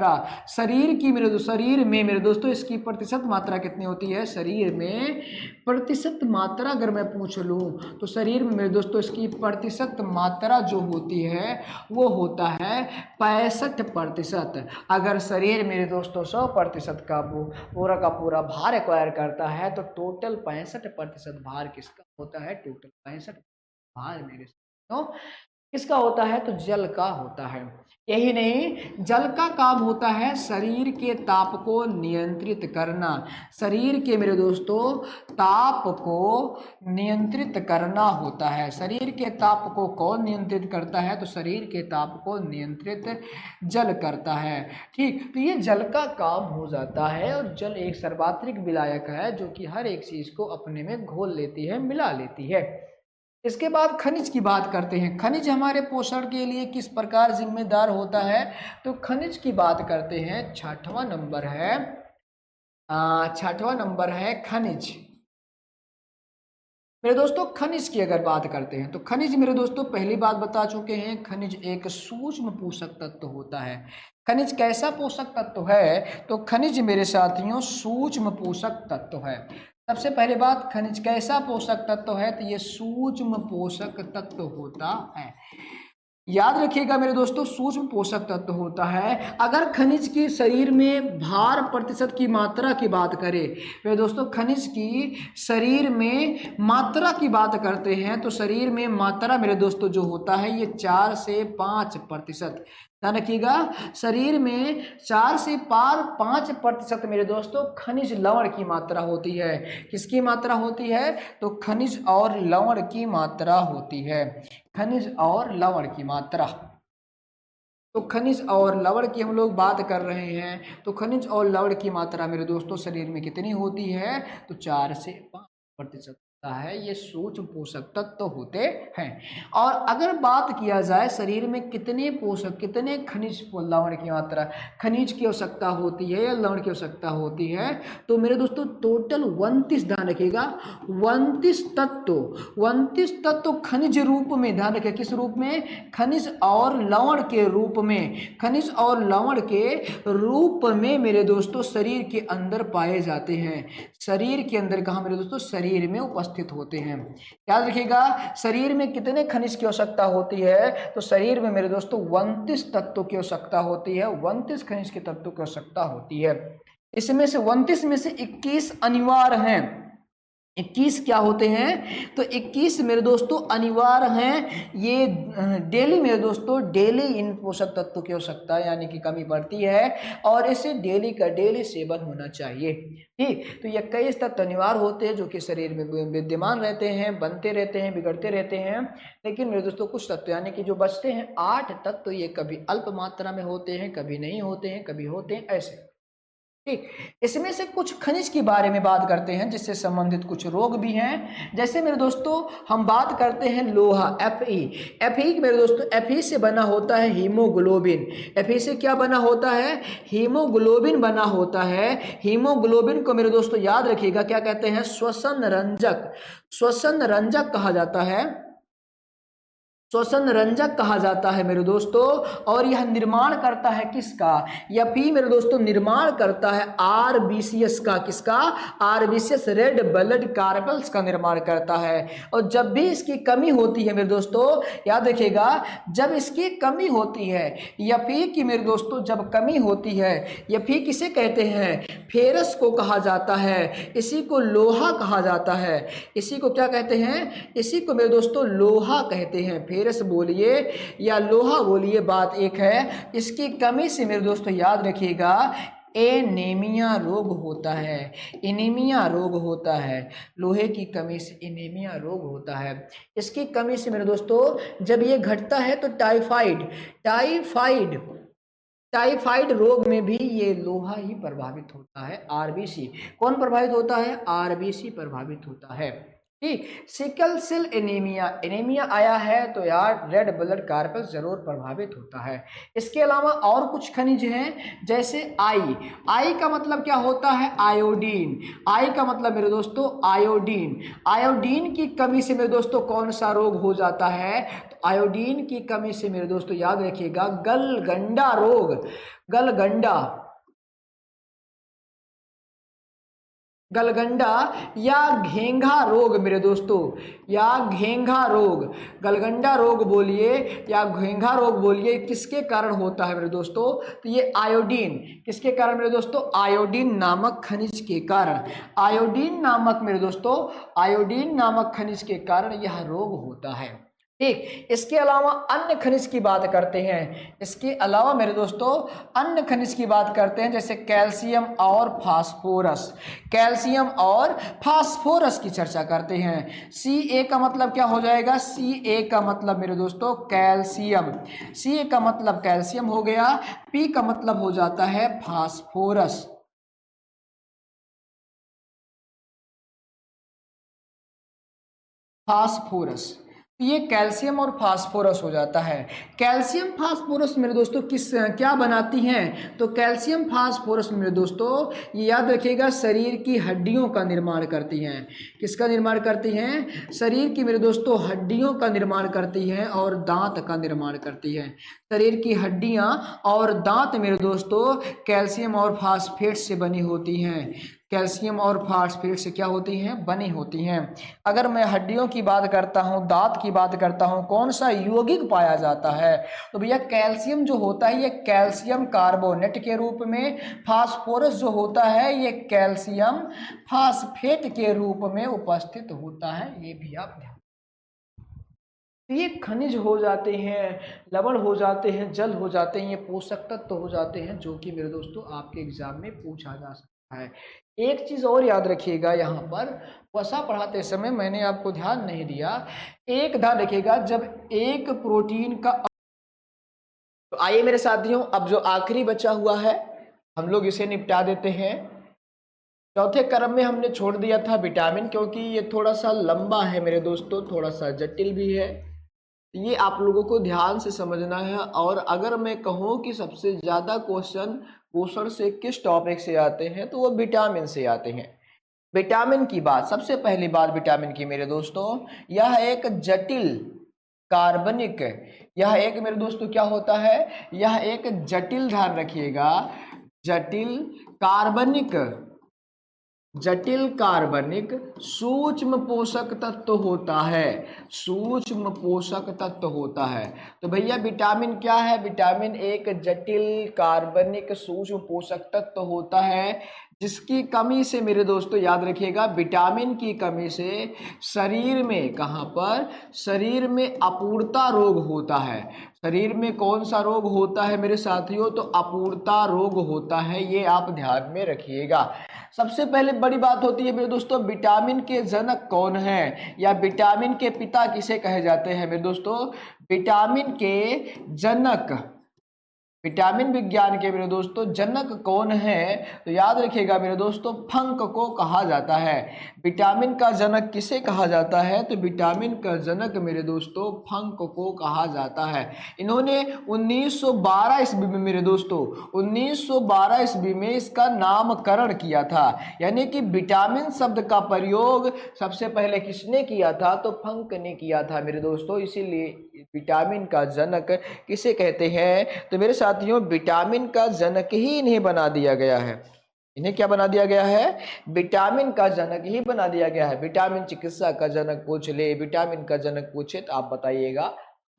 शरीर की शरीर में मेरे दोस्तों इसकी प्रतिशत मात्रा कितनी होती है, शरीर में प्रतिशत मात्रा अगर मैं पूछ लूं, तो शरीर में मेरे दोस्तों इसकी प्रतिशत मात्रा जो होती है वो होता है 65%। अगर शरीर मेरे दोस्तों 100% का पूरा भार एक्वायर करता है, तो टोटल 65% भार किसका होता है, टोटल 65 भार मेरे दोस्तों किसका होता है? तो जल का होता है। यही नहीं, जल का काम होता है शरीर के ताप को नियंत्रित करना। शरीर के मेरे दोस्तों ताप को नियंत्रित करना होता है। शरीर के ताप को कौन नियंत्रित करता है? तो शरीर के ताप को नियंत्रित जल करता है। ठीक, तो ये जल का काम हो जाता है। और जल एक सर्वात्रिक विलायक है जो कि हर एक चीज को अपने में घोल लेती है, मिला लेती है। इसके बाद खनिज की बात करते हैं। खनिज हमारे पोषण के लिए किस प्रकार जिम्मेदार होता है? तो खनिज की बात करते हैं। छठवां नंबर है, छठवां नंबर है खनिज। मेरे दोस्तों खनिज की अगर बात करते हैं तो खनिज मेरे दोस्तों पहली बात बता चुके हैं, खनिज एक सूक्ष्म पोषक तत्व होता है। खनिज कैसा पोषक तत्व है? तो खनिज मेरे साथियों सूक्ष्म पोषक तत्व है। सबसे पहले बात, खनिज कैसा पोषक तत्व है? तो ये सूक्ष्म पोषक तत्व होता है। याद रखिएगा मेरे दोस्तों, सूक्ष्म पोषक तत्व होता है। अगर खनिज की शरीर में भार प्रतिशत की मात्रा की बात करें, मेरे दोस्तों खनिज की शरीर में मात्रा की बात करते हैं तो शरीर में मात्रा मेरे दोस्तों जो होता है ये 4 से 5%। ध्यान रखिएगा, शरीर में 4 से 5% मेरे दोस्तों खनिज लवण की मात्रा होती है। किसकी मात्रा होती है? तो खनिज और लवण की मात्रा होती है। खनिज और लवण की मात्रा, तो खनिज और लवण की हम लोग बात कर रहे हैं। तो खनिज और लवण की मात्रा मेरे दोस्तों शरीर में कितनी होती है? तो 4 से 5% है। ये सूक्ष्म पोषक तत्व होते हैं। और अगर बात किया जाए शरीर में कितने पोषक, कितने खनिज लवण की मात्रा, खनिज की आवश्यकता होती है या लवण की आवश्यकता होती है, तो मेरे दोस्तों टोटल 29, ध्यान रखिएगा 29 तत्व खनिज रूप में, ध्यान रखिए किस रूप में? खनिज और लवण के रूप में, खनिज और लवण के रूप में मेरे दोस्तों शरीर के अंदर पाए जाते हैं। शरीर के अंदर कहाँ मेरे दोस्तों? शरीर में उपस्थित होते हैं। याद रखिएगा, शरीर में कितने खनिज की आवश्यकता होती है? तो शरीर में मेरे दोस्तों 29 तत्वों की आवश्यकता होती है। 29 खनिज के तत्वों की आवश्यकता होती है। इसमें से 29 में से 21 अनिवार्य हैं। 21 क्या होते हैं? तो 21 मेरे दोस्तों अनिवार्य हैं। ये डेली मेरे दोस्तों डेली इन पोषक तत्वों की आवश्यकता यानी कि कमी पड़ती है और इसे डेली का डेली सेवन होना चाहिए। ठीक, तो ये 21 तत्व अनिवार्य होते हैं जो कि शरीर में विद्यमान रहते हैं, बनते रहते हैं, बिगड़ते रहते हैं। लेकिन मेरे दोस्तों कुछ तत्व यानी कि जो बचते हैं 8 तत्व, ये कभी अल्प मात्रा में होते हैं, कभी नहीं होते हैं, कभी होते हैं, ऐसे। ठीक, इसमें से कुछ खनिज के बारे में बात करते हैं जिससे संबंधित कुछ रोग भी हैं। जैसे मेरे दोस्तों हम बात करते हैं लोहा, Fe मेरे दोस्तों Fe से बना होता है हीमोग्लोबिन। Fe से क्या बना होता है? हीमोग्लोबिन बना होता है। हीमोग्लोबिन को मेरे दोस्तों याद रखिएगा क्या कहते हैं? श्वसन रंजक, श्वसन रंजक कहा जाता है, श्वसन रंजक कहा जाता है मेरे दोस्तों। और यह निर्माण करता है किसका? यह भी मेरे दोस्तों निर्माण करता है आरबीसीएस का। किसका? आरबीसीएस, रेड ब्लड कार्पल्स का निर्माण करता है। और जब भी इसकी कमी होती है मेरे दोस्तों, याद रखिएगा, जब इसकी कमी होती है, यफी की मेरे दोस्तों जब कमी होती है, यफी किसे कहते हैं? फेरस को कहा जाता है। इसी को लोहा कहा जाता है। इसी को क्या कहते हैं? इसी को मेरे दोस्तों लोहा कहते हैं। फेरस बोलिए या लोहा बोलिए, बात एक है। इसकी कमी से मेरे दोस्तों याद रखिएगा एनीमिया रोग होता है। एनीमिया रोग होता है, लोहे की कमी से एनीमिया रोग होता है। इसकी कमी से मेरे दोस्तों जब ये घटता है तो टाइफाइड रोग में भी ये लोहा ही प्रभावित होता है। आरबीसी कौन प्रभावित होता है? आरबीसी प्रभावित होता है। ठीक, सिकल सेल एनीमिया आया है तो यार रेड ब्लड कार्पल्स जरूर प्रभावित होता है। इसके अलावा और कुछ खनिज हैं जैसे आई का मतलब क्या होता है? आयोडीन। आई का मतलब मेरे दोस्तों आयोडीन। आयोडीन की कमी से मेरे दोस्तों कौन सा रोग हो जाता है? तो आयोडीन की कमी से मेरे दोस्तों याद रखिएगा गलगंडा रोग, गलगंडा या घेंघा रोग मेरे दोस्तों, या घेंघा रोग, गलगंडा रोग बोलिए या घेंघा रोग बोलिए, किसके कारण होता है मेरे दोस्तों? तो ये आयोडीन, किसके कारण मेरे दोस्तों? आयोडीन नामक खनिज के कारण। आयोडीन नामक मेरे दोस्तों, आयोडीन नामक खनिज के कारण यह रोग होता है। ठीक। इसके अलावा अन्य खनिज की बात करते हैं, इसके अलावा मेरे दोस्तों अन्य खनिज की बात करते हैं, जैसे कैल्शियम और फास्फोरस। कैल्शियम और फास्फोरस की चर्चा करते हैं। Ca का मतलब क्या हो जाएगा? Ca का मतलब मेरे दोस्तों कैल्शियम, Ca का मतलब कैल्शियम हो गया, P का मतलब हो जाता है फास्फोरस। फास्फोरस, तो ये कैल्शियम और फास्फोरस हो जाता है। कैल्शियम फास्फोरस मेरे दोस्तों किस क्या बनाती हैं? तो कैल्शियम फास्फोरस मेरे दोस्तों ये याद रखिएगा शरीर की हड्डियों का निर्माण करती हैं। किसका निर्माण करती हैं? शरीर की मेरे दोस्तों हड्डियों का निर्माण करती हैं और दांत का निर्माण करती हैं। शरीर की हड्डियां और दांत मेरे दोस्तों कैल्शियम और फास्फेट से बनी होती हैं। कैल्शियम और फास्फेट से क्या होती हैं? बनी होती हैं। अगर मैं हड्डियों की बात करता हूं, दांत की बात करता हूं, कौन सा यौगिक पाया जाता है? तो भैया कैल्शियम जो होता है ये कैल्शियम कार्बोनेट के रूप में, फास्फोरस जो होता है ये कैल्शियम फास्फेट के रूप में उपस्थित होता है। ये भी आप ध्यान, ये खनिज हो जाते हैं, लवण हो जाते हैं, जल हो जाते हैं, ये पोषक तत्व हो जाते हैं जो कि मेरे दोस्तों आपके एग्जाम में पूछा जा सकता है। एक चीज और याद रखिएगा, यहाँ पर वसा पढ़ाते समय मैंने आपको ध्यान नहीं दिया, एक ध्यान रखिएगा, जब एक प्रोटीन का, तो आइए मेरे साथियों अब जो आखिरी बचा हुआ है हम लोग इसे निपटा देते हैं। चौथे क्रम में हमने छोड़ दिया था विटामिन, क्योंकि ये थोड़ा सा लंबा है मेरे दोस्तों, थोड़ा सा जटिल भी है, ये आप लोगों को ध्यान से समझना है। और अगर मैं कहूँ कि सबसे ज़्यादा क्वेश्चन पोषण से किस टॉपिक से आते हैं, तो वो विटामिन से आते हैं। विटामिन की बात, सबसे पहली बात विटामिन की मेरे दोस्तों, यह एक जटिल कार्बनिक, यह एक मेरे दोस्तों क्या होता है? यह एक जटिल, ध्यान रखिएगा, जटिल कार्बनिक, जटिल कार्बनिक सूक्ष्म पोषक तत्व होता है। सूक्ष्म पोषक तत्व होता है। तो भैया विटामिन क्या है? विटामिन एक जटिल कार्बनिक सूक्ष्म पोषक तत्व होता है, जिसकी कमी से मेरे दोस्तों याद रखिएगा, विटामिन की कमी से शरीर में, कहाँ पर? शरीर में अपूर्णता रोग होता है। शरीर में कौन सा रोग होता है मेरे साथियों? तो अपूर्णता रोग होता है, ये आप ध्यान में रखिएगा। सबसे पहले बड़ी बात होती है मेरे दोस्तों, विटामिन के जनक कौन है, या विटामिन के पिता किसे कहे जाते हैं मेरे दोस्तों? विटामिन के जनक, विटामिन विज्ञान के मेरे दोस्तों जनक कौन है? तो याद रखिएगा मेरे दोस्तों, फंक को कहा जाता है। विटामिन का जनक किसे कहा जाता है? तो विटामिन का जनक मेरे दोस्तों फंक को कहा जाता है। इन्होंने 1912 ईस्वी में मेरे दोस्तों 1912 ईस्वी में इसका नामकरण किया था। यानी कि विटामिन शब्द का प्रयोग सबसे पहले किसने किया था? तो फंक ने किया था मेरे दोस्तों। इसीलिए विटामिन का जनक किसे कहते हैं? तो मेरे साथियों विटामिन का जनक ही इन्हें बना दिया गया है। इन्हें क्या बना दिया गया है? विटामिन का जनक ही बना दिया गया है। विटामिन चिकित्सा का जनक पूछ ले, विटामिन का जनक पूछे तो आप बताइएगा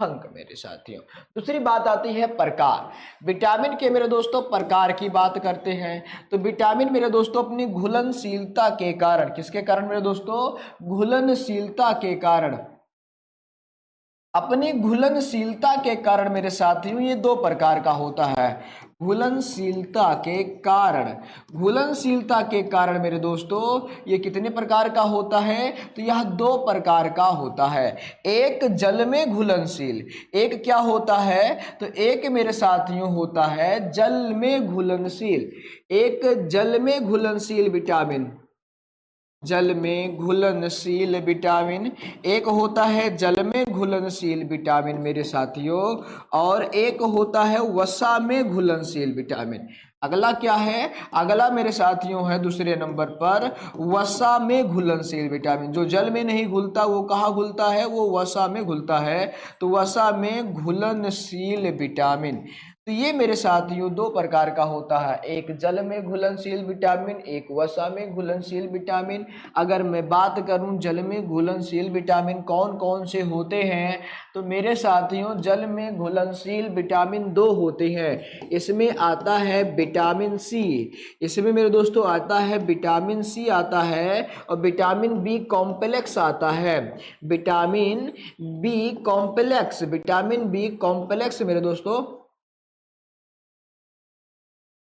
फंक मेरे साथियों। दूसरी बात आती है प्रकार। विटामिन के मेरे दोस्तों प्रकार की बात करते हैं, तो विटामिन मेरे दोस्तों अपनी घुलनशीलता के कारण, किसके कारण मेरे दोस्तों? घुलनशीलता के कारण, अपनी घुलनशीलता के कारण मेरे साथियों ये दो प्रकार का होता है। घुलनशीलता के कारण, घुलनशीलता के कारण मेरे दोस्तों ये कितने प्रकार का होता है? तो यह दो प्रकार का होता है। एक जल में घुलनशील, एक क्या होता है? तो एक मेरे साथियों होता है जल में घुलनशील, एक जल में घुलनशील विटामिन, जल में घुलनशील विटामिन एक होता है जल में घुलनशील विटामिन मेरे साथियों, और एक होता है वसा में घुलनशील विटामिन। अगला क्या है? अगला मेरे साथियों है दूसरे नंबर पर वसा में घुलनशील विटामिन। जो जल में नहीं घुलता वो कहाँ घुलता है? वो वसा में घुलता है। तो वसा में घुलनशील विटामिन, तो ये मेरे साथियों दो प्रकार का होता है, एक जल में घुलनशील विटामिन, एक वसा में घुलनशील विटामिन। अगर मैं बात करूं जल में घुलनशील विटामिन कौन कौन से होते हैं, तो मेरे साथियों जल में घुलनशील विटामिन दो होते हैं। इसमें आता है विटामिन सी, इसमें मेरे दोस्तों आता है विटामिन सी आता है, और विटामिन बी कॉम्प्लेक्स आता है। Vitamin B complex, vitamin B complex मेरे दोस्तों,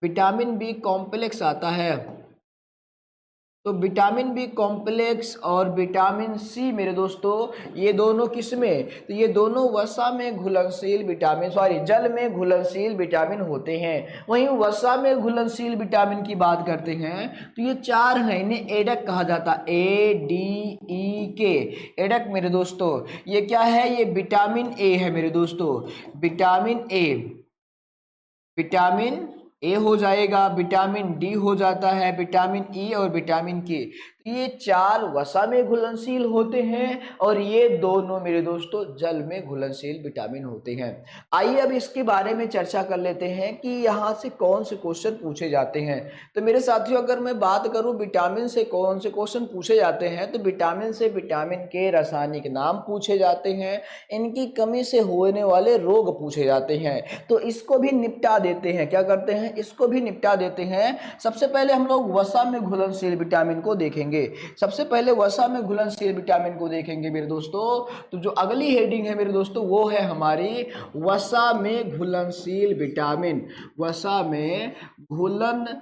विटामिन बी कॉम्प्लेक्स आता है। तो विटामिन बी कॉम्प्लेक्स और विटामिन सी मेरे दोस्तों ये दोनों किसमें, तो ये दोनों वसा में घुलनशील विटामिन, जल में घुलनशील विटामिन होते हैं। वहीं वसा में घुलनशील विटामिन की बात करते हैं तो ये चार हैं, इन्हें एडक कहा जाता है, ADEK, एडक मेरे दोस्तों। ये क्या है, ये विटामिन ए है मेरे दोस्तों, विटामिन ए, विटामिन ए हो जाएगा, विटामिन डी हो जाता है, विटामिन ई और विटामिन के। तो ये चार वसा में घुलनशील होते हैं और ये दोनों मेरे दोस्तों जल में घुलनशील विटामिन होते हैं। आइए अब इसके बारे में चर्चा कर लेते हैं कि यहाँ से कौन से क्वेश्चन पूछे जाते हैं। तो मेरे साथियों अगर मैं बात करूँ विटामिन से कौन से क्वेश्चन पूछे जाते हैं, तो विटामिन से विटामिन के रासायनिक नाम पूछे जाते हैं, इनकी कमी से होने वाले रोग पूछे जाते हैं। तो इसको भी निपटा देते हैं, क्या करते हैं, इसको भी निपटा देते हैं। सबसे पहले हम लोग वसा में घुलनशील विटामिन को देखेंगे। सबसे पहले वसा में घुलनशील विटामिन को देखेंगे मेरे दोस्तों। तो जो अगली हेडिंग है मेरे दोस्तों वो है हमारी वसा में घुलनशील विटामिन, वसा में घुलनशील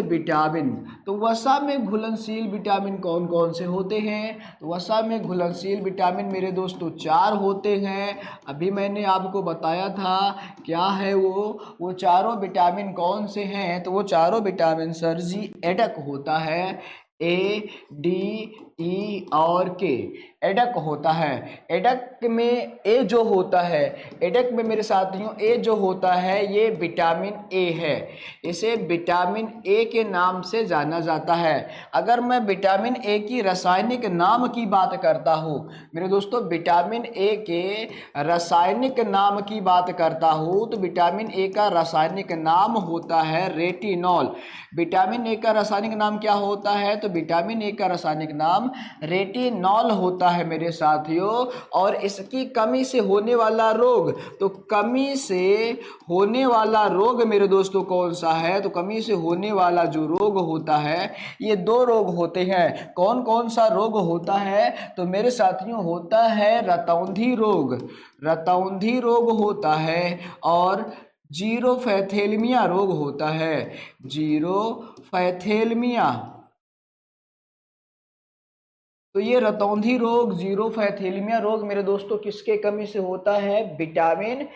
विटामिन। तो वसा में घुलनशील विटामिन कौन कौन से होते हैं, तो वसा में घुलनशील विटामिन मेरे दोस्तों चार होते हैं। अभी मैंने आपको बताया था क्या है वो चारों विटामिन कौन से हैं, तो वो चारों विटामिन सर जी एडक होता है, ADE और के, एडक होता है। एडक में ए जो होता है, एडक में मेरे साथियों ए जो होता है ये विटामिन ए है, इसे विटामिन ए के नाम से जाना जाता है। अगर मैं विटामिन ए की रासायनिक नाम की बात करता हूँ मेरे दोस्तों, विटामिन ए के रासायनिक नाम की बात करता हूँ तो विटामिन ए का रासायनिक नाम होता है रेटिनॉल। विटामिन ए का रासायनिक नाम क्या होता है, तो विटामिन ए का रासायनिक नाम रेटिनॉल होता है मेरे साथियों। और इसकी कमी से होने वाला रोग, तो कमी से होने वाला रोग मेरे दोस्तों कौन सा है, तो कमी से होने वाला जो रोग होता है ये दो रोग होते हैं। कौन कौन सा रोग होता है, तो मेरे साथियों होता है रतौंधी रोग, रतौंधी रोग होता है, और जीरोफैथेलमिया रोग होता है, जीरोफैथेलमिया। तो ये रतौंधी रोग, जीरोफैथेलमिया रोग मेरे दोस्तों किसके कमी से होता है, विटामिन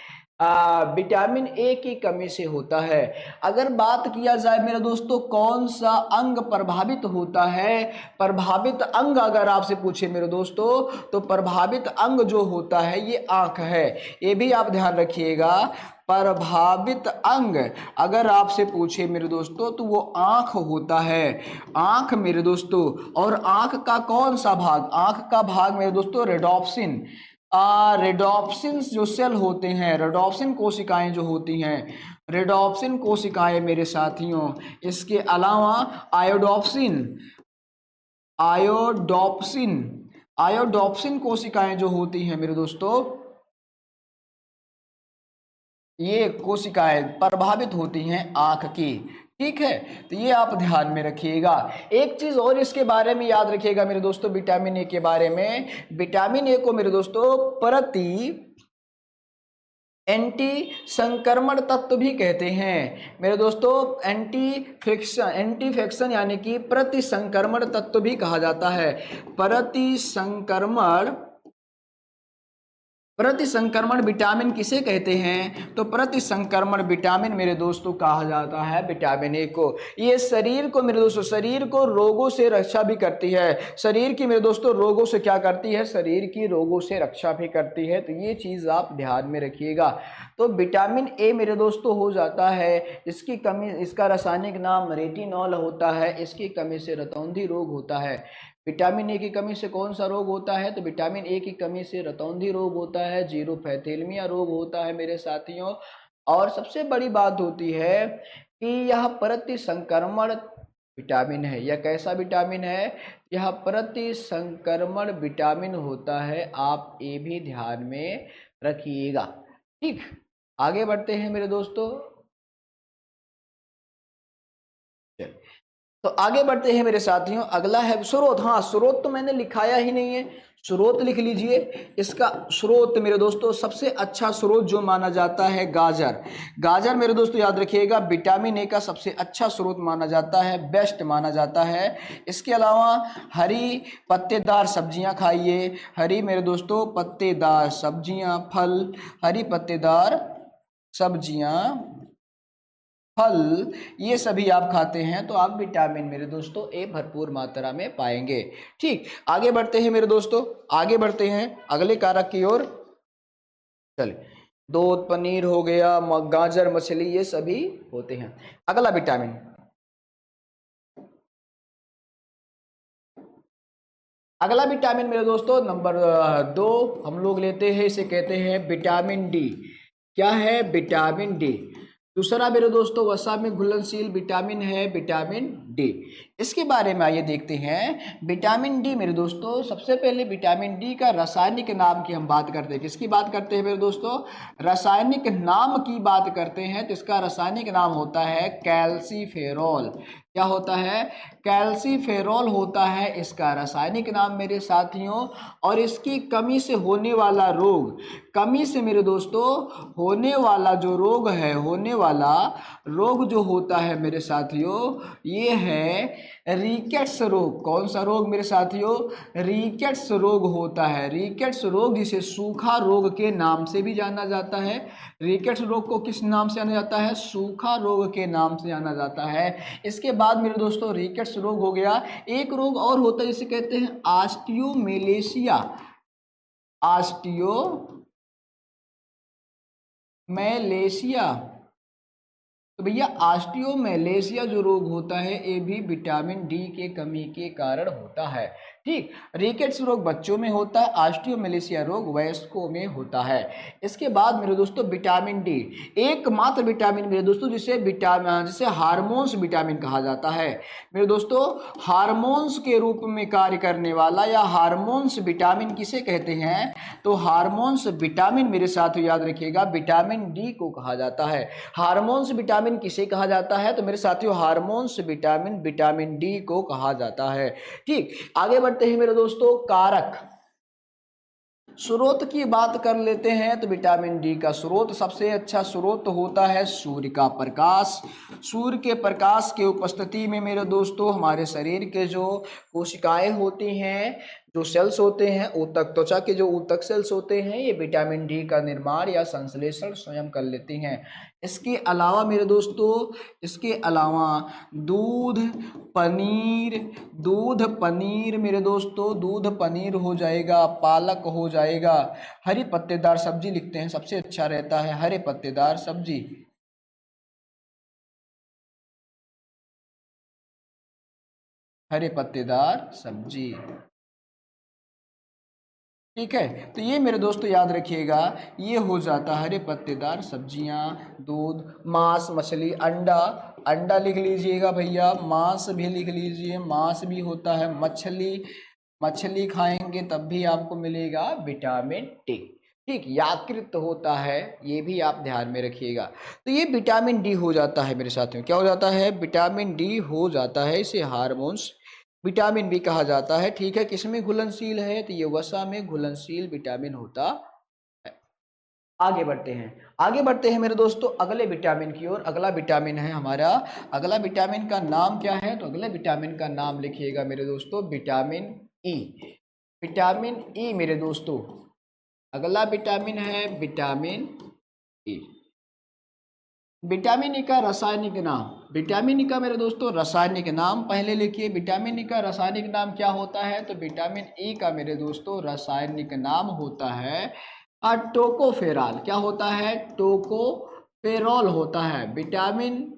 ए की कमी से होता है। अगर बात किया जाए मेरे दोस्तों कौन सा अंग प्रभावित होता है, प्रभावित अंग अगर आपसे पूछे मेरे दोस्तों तो प्रभावित अंग जो होता है ये आंख है, ये भी आप ध्यान रखिएगा। प्रभावित अंग अगर आपसे पूछे मेरे दोस्तों तो वो आंख होता है, आंख मेरे दोस्तों। और आंख का कौन सा भाग, आंख का भाग मेरे दोस्तों रेडोप्सिन, रेडोप्सिन जो सेल होते हैं, रेडोप्सिन कोशिकाएं जो होती हैं, रेडोप्सिन कोशिकाएं मेरे साथियों। इसके अलावा आयोडोप्सिन, आयोडोप्सिन, आयोडोप्सिन कोशिकाएं जो होती हैं मेरे दोस्तों, ये कोशिकाएं प्रभावित होती हैं आंख की, ठीक है। तो ये आप ध्यान में रखिएगा। एक चीज और इसके बारे में याद रखिएगा मेरे दोस्तों, विटामिन ए के बारे में, विटामिन ए को मेरे दोस्तों प्रति एंटी संक्रमण तत्व भी कहते हैं मेरे दोस्तों, एंटी फ्रिक्शन यानी कि प्रति संक्रमण तत्व भी कहा जाता है। प्रति संक्रमण विटामिन किसे कहते हैं, तो प्रति संक्रमण विटामिन मेरे दोस्तों कहा जाता है विटामिन ए को। ये शरीर को मेरे दोस्तों, शरीर को रोगों से रक्षा भी करती है, शरीर की मेरे दोस्तों रोगों से क्या करती है, शरीर की रोगों से रक्षा भी करती है। तो ये चीज़ आप ध्यान में रखिएगा। तो विटामिन ए मेरे दोस्तों हो जाता है, इसकी कमी, इसका रासायनिक नाम रेटिनॉल होता है, इसकी कमी से रतौंधी रोग होता है। विटामिन ए की कमी से कौन सा रोग होता है, तो विटामिन ए की कमी से रतौंधी रोग होता है, जीरोफैथेलमिया रोग होता है मेरे साथियों। और सबसे बड़ी बात होती है कि यह प्रति संक्रमण विटामिन है। यह कैसा विटामिन है? यह प्रति संक्रमण विटामिन होता है। आप ये भी ध्यान में रखिएगा। ठीक, आगे बढ़ते हैं मेरे दोस्तों। तो आगे बढ़ते हैं मेरे साथियों। अगला है स्रोत। हाँ, स्रोत तो मैंने लिखाया ही नहीं है, स्रोत लिख लीजिए। इसका स्रोत मेरे दोस्तों, सबसे अच्छा स्रोत जो माना जाता है गाजर। गाजर मेरे दोस्तों याद रखिएगा, विटामिन ए का सबसे अच्छा स्रोत माना जाता है, बेस्ट माना जाता है। इसके अलावा हरी पत्तेदार सब्जियां खाइए। हरी मेरे दोस्तों पत्तेदार सब्जियां, फल, हरी पत्तेदार सब्जियां, फल, ये सभी आप खाते हैं तो आप विटामिन मेरे दोस्तों ए भरपूर मात्रा में पाएंगे। ठीक, आगे बढ़ते हैं मेरे दोस्तों, आगे बढ़ते हैं अगले कारक की ओर। चलिए, दूध, पनीर हो गया, गाजर, मछली, ये सभी होते हैं। अगला विटामिन, अगला विटामिन मेरे दोस्तों नंबर 2 हम लोग लेते हैं, इसे कहते हैं विटामिन डी। क्या है? Vitamin D. दूसरा मेरे दोस्तों वसा में घुलनशील विटामिन है विटामिन डी। इसके बारे में आइए देखते हैं। विटामिन डी मेरे दोस्तों, सबसे पहले विटामिन डी का रासायनिक नाम की हम बात करते हैं। किसकी बात करते हैं मेरे दोस्तों? रासायनिक नाम की बात करते हैं। तो इसका रासायनिक नाम होता है कैल्सीफेरॉल। क्या होता है? कैल्सीफेरॉल होता है इसका रासायनिक नाम मेरे साथियों। और इसकी कमी से होने वाला रोग, कमी से मेरे दोस्तों होने वाला जो रोग है, होने वाला रोग जो होता है मेरे साथियों, ये है रिकेट्स रोग। कौन सा रोग मेरे साथियों? रिकेट्स रोग होता है। रिकेट्स रोग जिसे सूखा रोग के नाम से भी जाना जाता है। रिकेट्स रोग को किस नाम से जाना जाता है? सूखा रोग के नाम से जाना जाता है। इसके बाद मेरे दोस्तों रिकेट्स रोग हो गया। एक रोग और होता है जिसे कहते हैं ऑस्टियोमेलेशिया। ऑस्टियोमेलेशिया। तो भैया ऑस्टियोमेलेशिया जो रोग होता है ये भी विटामिन डी के कमी के कारण होता है। ठीक, रिकेट्स रोग बच्चों में होता है, ऑस्टियोमेलेशिया रोग वयस्कों में होता है। इसके बाद मेरे दोस्तों विटामिन डी, एकमात्र विटामिन मेरे दोस्तों जिसे हार्मोन्स विटामिन कहा जाता है। मेरे दोस्तों हार्मोन्स के रूप में कार्य करने वाला या हार्मोन्स विटामिन किसे कहते हैं? तो हार्मोन्स विटामिन मेरे साथ याद रखिएगा विटामिन डी को कहा जाता है। हार्मोन्स विटामिन किसे कहा जाता है? तो मेरे साथियों हार्मोन्स विटामिन विटामिन डी को कहा जाता है। ठीक, आगे बढ़ते हैं मेरे दोस्तों। कारक, स्रोत की बात कर लेते हैं। तो विटामिन डी का स्रोत, सबसे अच्छा स्रोत होता है सूर्य का प्रकाश। सूर्य के प्रकाश के उपस्थिति में मेरे दोस्तों हमारे शरीर के जो कोशिकाएं होती हैं, जो सेल्स होते हैं, ऊतक, त्वचा के जो ऊतक सेल्स होते हैं, ये विटामिन डी का निर्माण या संश्लेषण स्वयं कर लेते हैं। इसके अलावा मेरे दोस्तों, इसके अलावा दूध, पनीर मेरे दोस्तों, दूध पनीर हो जाएगा, पालक हो जाएगा, हरी पत्तेदार सब्जी लिखते हैं, सबसे अच्छा रहता है हरे पत्तेदार सब्जी, हरे पत्तेदार सब्जी। ठीक है, तो ये मेरे दोस्तों याद रखिएगा, ये हो जाता है हरे पत्तेदार सब्जियां, दूध, मांस, मछली, अंडा, अंडा लिख लीजिएगा भैया, मांस भी लिख लीजिए, मांस भी होता है, मछली खाएंगे तब भी आपको मिलेगा विटामिन डी। ठीक, यकृत होता है, ये भी आप ध्यान में रखिएगा। तो ये विटामिन डी हो जाता है मेरे साथियों, क्या हो जाता है? विटामिन डी हो जाता है। इसे हार्मोन्स विटामिन भी कहा जाता है। ठीक है, किसमें घुलनशील है? तो ये वसा में घुलनशील विटामिन होता है। आगे बढ़ते हैं, आगे बढ़ते हैं मेरे दोस्तों अगले विटामिन की ओर। अगला विटामिन है हमारा, अगला विटामिन का नाम क्या है? तो अगले विटामिन का नाम लिखिएगा मेरे दोस्तों विटामिन ई। विटामिन ई मेरे दोस्तों, अगला विटामिन है विटामिन ई। विटामिन ई का रासायनिक नाम, विटामिन ई का मेरे दोस्तों रासायनिक नाम पहले लिखिए। विटामिन ई का रासायनिक नाम क्या होता है? तो विटामिन ई का मेरे दोस्तों रासायनिक नाम होता है टोकोफेरॉल। क्या होता है? टोकोफेरॉल होता है। विटामिन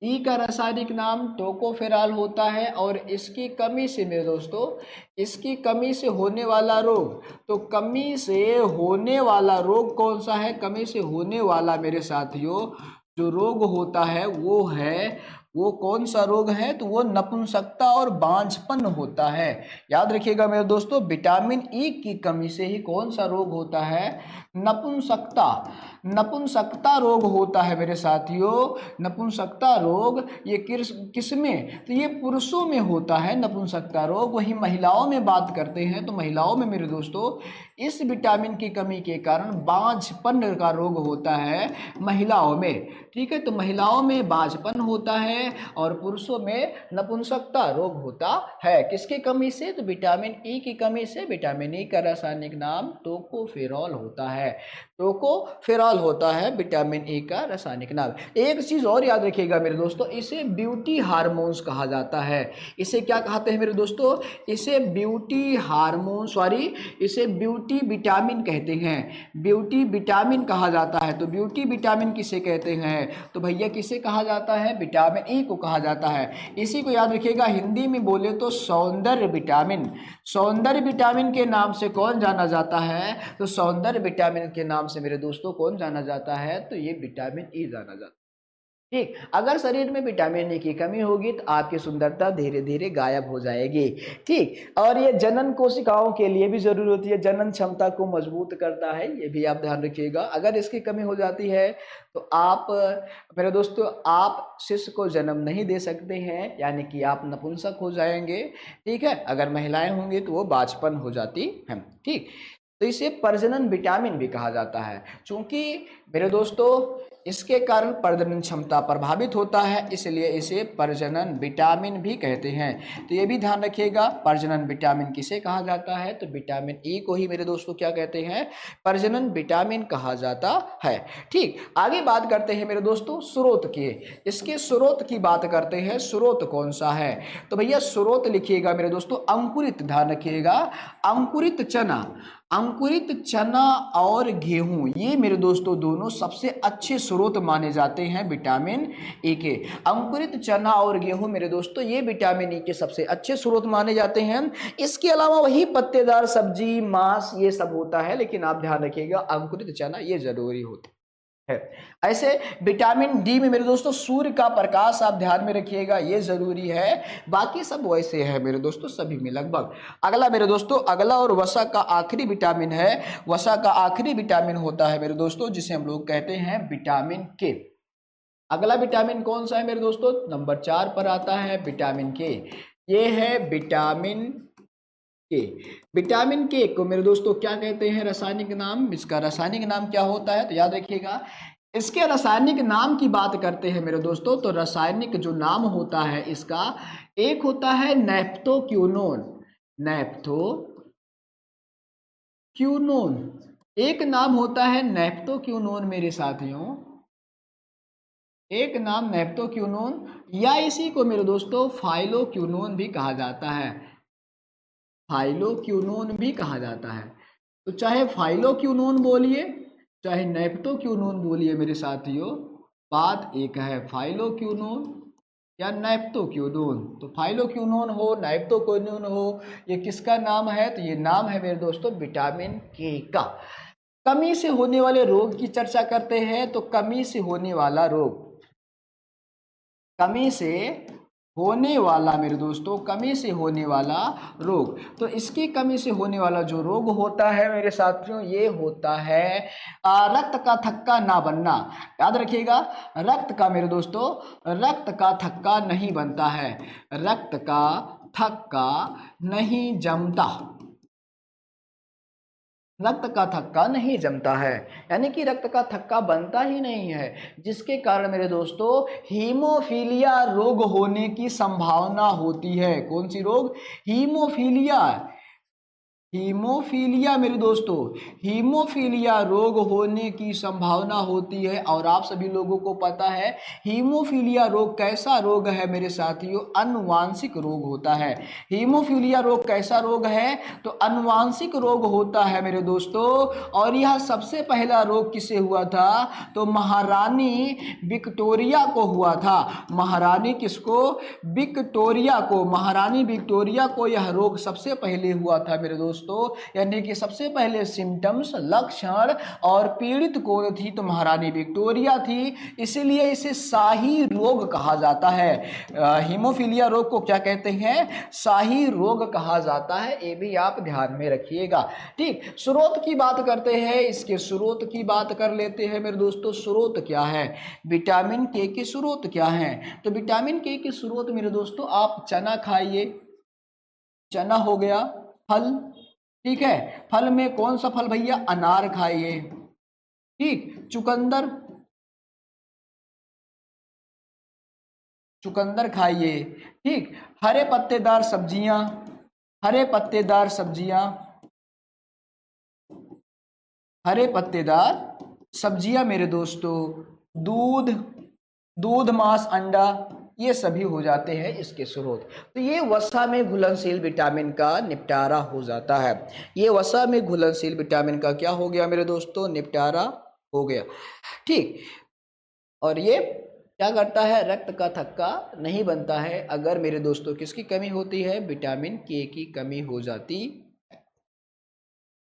ई का रासायनिक नाम टोकोफेरॉल होता है और इसकी कमी से मेरे दोस्तों, इसकी कमी से होने वाला रोग, तो कमी से होने वाला रोग कौन सा है? कमी से होने वाला मेरे साथियों जो रोग होता है वो कौन सा रोग है? तो वो नपुंसकता और बांझपन होता है। याद रखिएगा मेरे दोस्तों, विटामिन ई की कमी से ही कौन सा रोग होता है? नपुंसकता, नपुंसकता रोग होता है मेरे साथियों। नपुंसकता रोग ये किस में? तो ये पुरुषों में होता है नपुंसकता रोग। वही महिलाओं में बात करते हैं तो महिलाओं में मेरे दोस्तों इस विटामिन की कमी के कारण बांझपन का रोग होता है महिलाओं में। ठीक है, तो महिलाओं में बांझपन होता है और पुरुषों में नपुंसकता रोग होता है। किसकी कमी से? तो विटामिन ई की कमी से। विटामिन ई का रासायनिक नाम टोकोफेरॉल होता है। टोकोफेरॉल होता है विटामिन ई का रासायनिक नाम। एक चीज और याद रखिएगा मेरे दोस्तों, इसे ब्यूटी हार्मोन्स कहा जाता है। इसे क्या कहते हैं मेरे दोस्तों? इसे ब्यूटी हार्मोन, इसे ब्यूटी विटामिन कहते हैं। ब्यूटी विटामिन कहा जाता है। तो ब्यूटी विटामिन किसे कहते हैं? तो भैया किसे कहा जाता है? विटामिन ई को कहा जाता है। इसी को याद रखिएगा, हिंदी में बोले तो सौंदर्य विटामिन। सौंदर्य विटामिन के नाम से कौन जाना जाता है? तो सौंदर्य विटामिन के नाम से मेरे दोस्तों कौन जाना जाता है? तो ये विटामिन ई जाना जाता है। ठीक, अगर शरीर में विटामिन ई की कमी होगी तो आपकी सुंदरता धीरे धीरे गायब हो जाएगी। ठीक, और ये जनन कोशिकाओं के लिए भी जरूरी होती है, जनन क्षमता को मजबूत करता है, ये भी आप ध्यान रखिएगा। अगर इसकी कमी हो जाती है तो आप मेरे दोस्तों आप शिशु को जन्म नहीं दे सकते हैं, यानी कि आप नपुंसक हो जाएंगे। ठीक है, अगर महिलाएं होंगी तो वो बांझपन हो जाती हैं। ठीक, तो इसे प्रजनन विटामिन भी कहा जाता है, क्योंकि मेरे दोस्तों इसके कारण प्रजनन क्षमता प्रभावित होता है, इसलिए इसे प्रजनन विटामिन भी कहते हैं। तो ये भी ध्यान रखिएगा, प्रजनन विटामिन किसे कहा जाता है? तो विटामिन ई को ही मेरे दोस्तों क्या कहते हैं? प्रजनन विटामिन कहा जाता है। ठीक, आगे बात करते हैं मेरे दोस्तों स्रोत की। इसके स्रोत की बात करते हैं, स्रोत कौन सा है? तो भैया स्रोत लिखिएगा मेरे दोस्तों अंकुरित, ध्यान रखिएगा, अंकुरित चना, अंकुरित चना और गेहूं, ये मेरे दोस्तों दोनों सबसे अच्छे स्रोत माने जाते हैं विटामिन ए के। अंकुरित चना और गेहूं मेरे दोस्तों ये विटामिन ई के सबसे अच्छे स्रोत माने जाते हैं। इसके अलावा वही पत्तेदार सब्जी, मांस, ये सब होता है, लेकिन आप ध्यान रखिएगा अंकुरित चना ये जरूरी होता है। ऐसे विटामिन डी में मेरे दोस्तों सूर्य का प्रकाश आप ध्यान में रखिएगा, ये जरूरी है। बाकी सब वैसे है मेरे दोस्तों सभी में लगभग। अगला मेरे दोस्तों, अगला और वसा का आखिरी विटामिन है। वसा का आखिरी विटामिन होता है मेरे दोस्तों जिसे हम लोग कहते हैं विटामिन के। अगला विटामिन कौन सा है मेरे दोस्तों? नंबर 4 पर आता है विटामिन के। ये है विटामिन के। विटामिन के को मेरे दोस्तों क्या कहते हैं रासायनिक नाम? इसका रासायनिक नाम क्या होता है? तो याद रखिएगा, इसके रासायनिक नाम की बात करते हैं मेरे दोस्तों तो रासायनिक जो नाम होता है इसका, एक होता है नैप्थोक्विनोन, नैप्थोक्विनोन, एक नाम होता है नैप्थोक्विनोन मेरे साथियों, एक नाम नैप्थोक्विनोन, या इसी को मेरे दोस्तों फाइलोक्विनोन भी कहा जाता है, फाइलोक्विनोन भी कहा जाता है। तो चाहे फाइलोक्विनोन बोलिए चाहे नैप्थोक्विनोन बोलिए मेरे साथियों, बात एक है, फाइलोक्विनोन या नैप्थोक्विनोन। तो फाइलोक्विनोन हो नैप्थोक्विनोन हो, ये किसका नाम है? तो ये नाम है मेरे दोस्तों विटामिन के का। कमी से होने वाले रोग की चर्चा करते हैं, तो कमी से होने वाला रोग, कमी से होने वाला मेरे दोस्तों, कमी से होने वाला रोग, तो इसकी कमी से होने वाला जो रोग होता है मेरे साथियों ये होता है रक्त का थक्का ना बनना। याद रखिएगा, रक्त का मेरे दोस्तों, रक्त का थक्का नहीं बनता है, रक्त का थक्का नहीं जमता, रक्त का थक्का नहीं जमता है, यानी कि रक्त का थक्का बनता ही नहीं है, जिसके कारण मेरे दोस्तों हीमोफीलिया रोग होने की संभावना होती है। कौन सी रोग? हीमोफीलिया। हीमोफीलिया मेरे दोस्तों, हीमोफीलिया रोग होने की संभावना होती है। और आप सभी लोगों को पता है हीमोफीलिया रोग कैसा रोग है मेरे साथियों, अनुवांशिक रोग होता है। हीमोफीलिया रोग कैसा रोग है, तो अनुवांशिक रोग होता है मेरे दोस्तों। और यह सबसे पहला रोग किसे हुआ था, तो महारानी विक्टोरिया को हुआ था। महारानी किसको, विक्टोरिया को, महारानी विक्टोरिया को यह रोग सबसे पहले हुआ था मेरे दोस्तों। यानी कि सबसे पहले सिम्टम्स, लक्षण और पीड़ित कौन थी, तो महारानी विक्टोरिया थी। इसीलिए इसे शाही रोग कहा जाता है। हीमोफीलिया रोग को क्या कहते हैं, शाही रोग कहा जाता है। ये भी आप ध्यान में रखिएगा। ठीक, स्रोत की बात करते हैं, इसके स्रोत की बात कर लेते हैं मेरे दोस्तों। स्रोत क्या है, विटामिन के के स्रोत क्या हैं, तो विटामिन के के स्रोत मेरे दोस्तों, आप चना खाइए, चना हो गया, फल, ठीक है, फल में कौन सा फल भैया, अनार खाइए, ठीक, चुकंदर, चुकंदर खाइए, ठीक, हरे पत्तेदार सब्जियां, हरे पत्तेदार सब्जियां, हरे पत्तेदार सब्जियां मेरे दोस्तों, दूध, दूध, मांस, अंडा, ये सभी हो जाते हैं इसके स्रोत। तो ये वसा में घुलनशील विटामिन का निपटारा हो जाता है। ये वसा में घुलनशील विटामिन का क्या हो गया मेरे दोस्तों, निपटारा हो गया। ठीक, और ये क्या करता है, रक्त का थक्का नहीं बनता है अगर मेरे दोस्तों किसकी कमी होती है, विटामिन के की कमी हो जाती।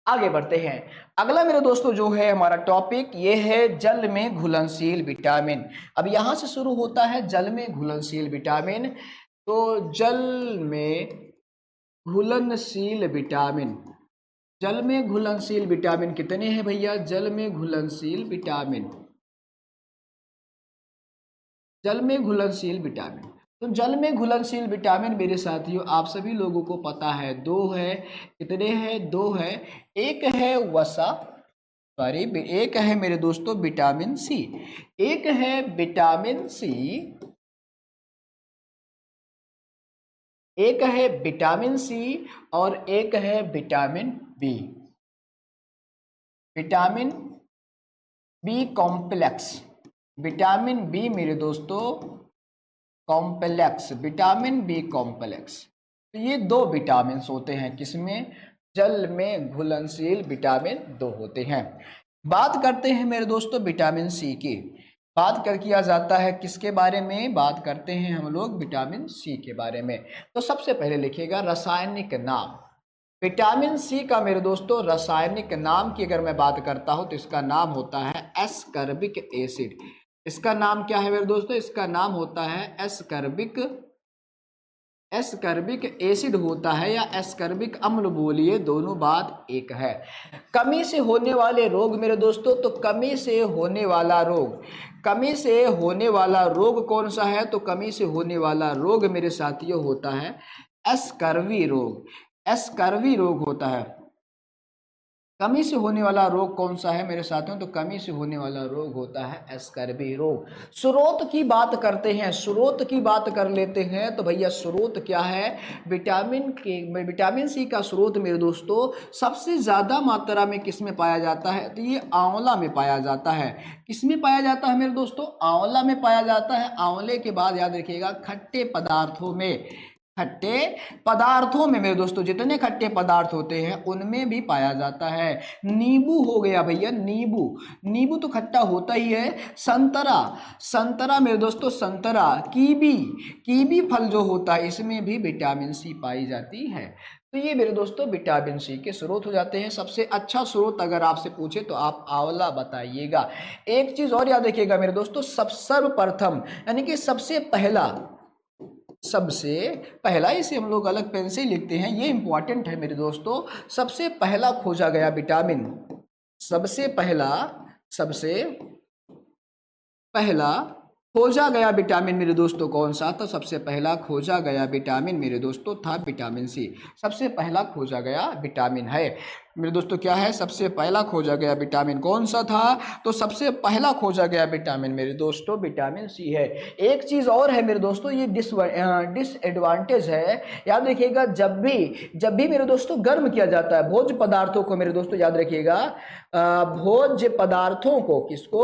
आगे बढ़ते हैं। अगला मेरे दोस्तों जो है हमारा टॉपिक, ये है जल में घुलनशील विटामिन। अब यहां से शुरू होता है जल में घुलनशील विटामिन। तो जल में घुलनशील विटामिन, जल में घुलनशील विटामिन कितने हैं भैया, जल में घुलनशील विटामिन, जल में घुलनशील विटामिन, तो जल में घुलनशील विटामिन मेरे साथियों आप सभी लोगों को पता है, दो है, कितने हैं, दो है। एक है वसा, सॉरी, एक है मेरे दोस्तों विटामिन सी, एक है विटामिन सी, एक है विटामिन सी और एक है vitamin B, vitamin B complex, vitamin B मेरे दोस्तों कॉम्प्लेक्स, विटामिन बी कॉम्प्लेक्स। तो ये दो विटामिन होते हैं किसमें, जल में घुलनशील विटामिन दो होते हैं। बात करते हैं मेरे दोस्तों विटामिन सी की, बात कर किया जाता है किसके बारे में, बात करते हैं हम लोग विटामिन सी के बारे में। तो सबसे पहले लिखिएगा रासायनिक नाम, विटामिन सी का मेरे दोस्तों रासायनिक नाम की अगर मैं बात करता हूं तो इसका नाम होता है एस्कर्बिक एसिड। इसका नाम क्या है मेरे दोस्तों, इसका नाम होता है एस्कर्बिक, एस्कर्बिक एसिड होता है या एस्कर्बिक अम्ल, बोलिए दोनों बात एक है। कमी से होने वाले रोग मेरे दोस्तों, तो कमी से होने वाला रोग, कमी से होने वाला रोग कौन सा है, तो कमी से होने वाला रोग मेरे साथियों होता है एस्कर्वी रोग, एस्कर्वी रोग होता है। कमी से होने वाला रोग कौन सा है मेरे साथियों, तो कमी से होने वाला रोग होता है एस्कर्वी रोग। स्रोत की बात करते हैं, स्रोत की बात कर लेते हैं। तो भैया स्रोत क्या है, विटामिन के, विटामिन सी का स्रोत मेरे दोस्तों सबसे ज़्यादा मात्रा में किस में पाया जाता है, तो ये आंवला में पाया जाता है। किस में पाया जाता है मेरे दोस्तों, आंवला में पाया जाता है। आंवले के बाद याद रखिएगा खट्टे पदार्थों में, खट्टे पदार्थों में मेरे दोस्तों जितने खट्टे पदार्थ होते हैं उनमें भी पाया जाता है। नींबू हो गया भैया, नींबू, नींबू तो खट्टा होता ही है। संतरा, संतरा मेरे दोस्तों, संतरा, कीवी, कीवी फल जो होता है इसमें भी विटामिन सी पाई जाती है। तो ये मेरे दोस्तों विटामिन सी के स्रोत हो जाते हैं। सबसे अच्छा स्रोत अगर आपसे पूछे तो आप आंवला बताइएगा। एक चीज और याद रखिएगा मेरे दोस्तों, सर्वप्रथम यानी कि सबसे पहला, सबसे पहला, इसे हम लोग अलग पेन से लिखते हैं, ये इंपॉर्टेंट है मेरे दोस्तों। सबसे पहला खोजा गया विटामिन, सबसे पहला, सबसे पहला खोजा गया विटामिन मेरे दोस्तों कौन सा था, सबसे पहला खोजा गया विटामिन मेरे दोस्तों था विटामिन सी, सबसे पहला खोजा गया विटामिन है। मेरे दोस्तों क्या है, सबसे पहला खोजा गया विटामिन कौन सा था, तो सबसे पहला खोजा गया विटामिन मेरे दोस्तों विटामिन सी है। एक चीज और है मेरे दोस्तों, ये डिसएडवांटेज है, याद रखिएगा, जब भी मेरे दोस्तों गर्म किया जाता है भोज्य पदार्थों को, मेरे दोस्तों याद रखिएगा, भोज्य पदार्थों को, किसको,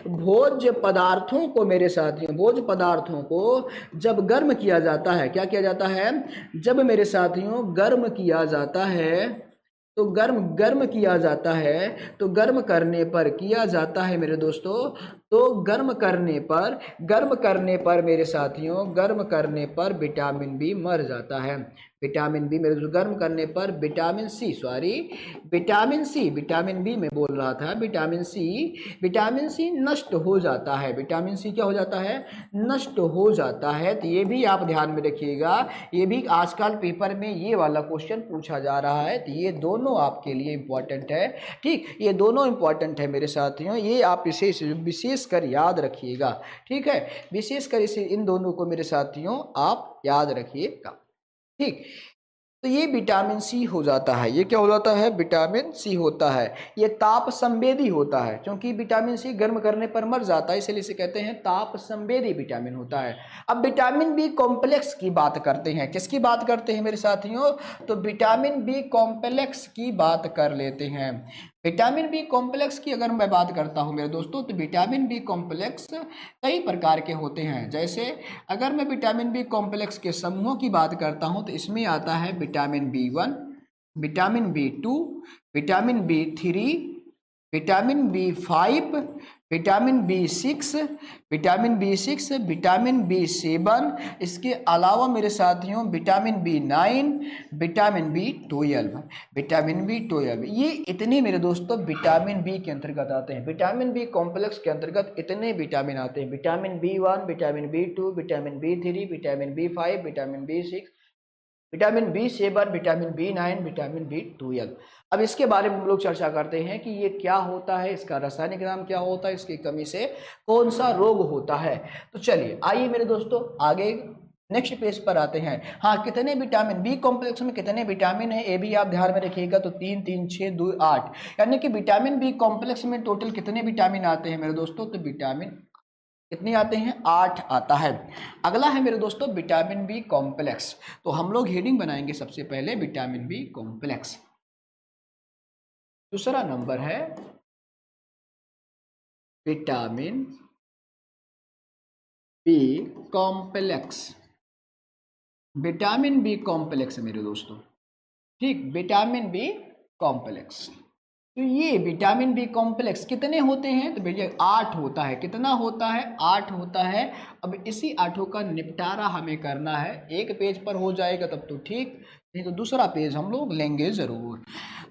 भोज्य पदार्थों को मेरे साथियों, भोज्य पदार्थों को जब गर्म किया जाता है, क्या किया जाता है, जब मेरे साथियों गर्म किया जाता है, तो गर्म किया जाता है, तो गर्म करने पर किया जाता है मेरे दोस्तों, तो गर्म करने पर मेरे साथियों, गर्म करने पर विटामिन बी मर जाता है। विटामिन बी मेरे दोस्तों गर्म करने पर, विटामिन बी में बोल रहा था, विटामिन सी नष्ट हो जाता है। विटामिन सी क्या हो जाता है, नष्ट हो जाता है। तो ये भी आप ध्यान में रखिएगा, ये भी आजकल पेपर में ये वाला क्वेश्चन पूछा जा रहा है, तो ये दोनों आपके लिए इंपॉर्टेंट है। ठीक, ये दोनों इंपॉर्टेंट है मेरे साथियों, ये आप इसे विशेष कर याद रखिएगा। ठीक है, विशेष कर इसे, इन दोनों को मेरे साथियों आप याद रखिएगा। ठीक, तो ये विटामिन सी हो जाता है, ये क्या हो जाता है, विटामिन सी होता है। ये ताप संवेदी होता है, क्योंकि विटामिन सी गर्म करने पर मर जाता है, इसलिए इसे कहते हैं ताप संवेदी विटामिन होता है। अब विटामिन बी कॉम्प्लेक्स की बात करते हैं, किसकी बात करते हैं मेरे साथियों, तो विटामिन बी कॉम्प्लेक्स की बात कर लेते हैं। विटामिन बी कॉम्प्लेक्स की अगर मैं बात करता हूं मेरे दोस्तों, तो विटामिन बी कॉम्प्लेक्स कई प्रकार के होते हैं। जैसे अगर मैं विटामिन बी कॉम्प्लेक्स के समूहों की बात करता हूं, तो इसमें आता है vitamin B one, vitamin B two, vitamin B three, vitamin B five, vitamin B six, vitamin B seven, इसके अलावा मेरे साथियों vitamin B nine, vitamin B twelve, ये इतने मेरे दोस्तों विटामिन बी के अंतर्गत आते हैं। विटामिन बी कॉम्प्लेक्स के अंतर्गत इतने विटामिन आते हैं, vitamin B one, vitamin B two, vitamin B three, vitamin B five, vitamin B six, vitamin B seven, vitamin B nine, vitamin B twelve. अब इसके बारे में हम लोग चर्चा करते हैं कि ये क्या होता है, इसका रासायनिक नाम क्या होता है, इसकी कमी से कौन सा रोग होता है। तो चलिए आइए मेरे दोस्तों आगे नेक्स्ट पेज पर आते हैं। हाँ, कितने विटामिन बी कॉम्प्लेक्स में कितने विटामिन है, ये भी आप ध्यान में रखिएगा। तो 3 3 6 2 8, यानी कि विटामिन बी कॉम्प्लेक्स में टोटल कितने विटामिन आते हैं मेरे दोस्तों, तो विटामिन कितने आते हैं, 8 आता है। अगला है मेरे दोस्तों विटामिन बी कॉम्प्लेक्स, तो हम लोग हेडिंग बनाएंगे सबसे पहले विटामिन बी कॉम्प्लेक्स। दूसरा नंबर है vitamin B complex, vitamin B complex मेरे दोस्तों। ठीक, विटामिन बी कॉम्प्लेक्स, तो ये विटामिन बी कॉम्प्लेक्स कितने होते हैं, तो भैया 8 होता है। कितना होता है, 8 होता है। अब इसी 8 का निपटारा हमें करना है, एक पेज पर हो जाएगा तब तो ठीक, नहीं तो दूसरा पेज हम लोग लेंगे जरूर।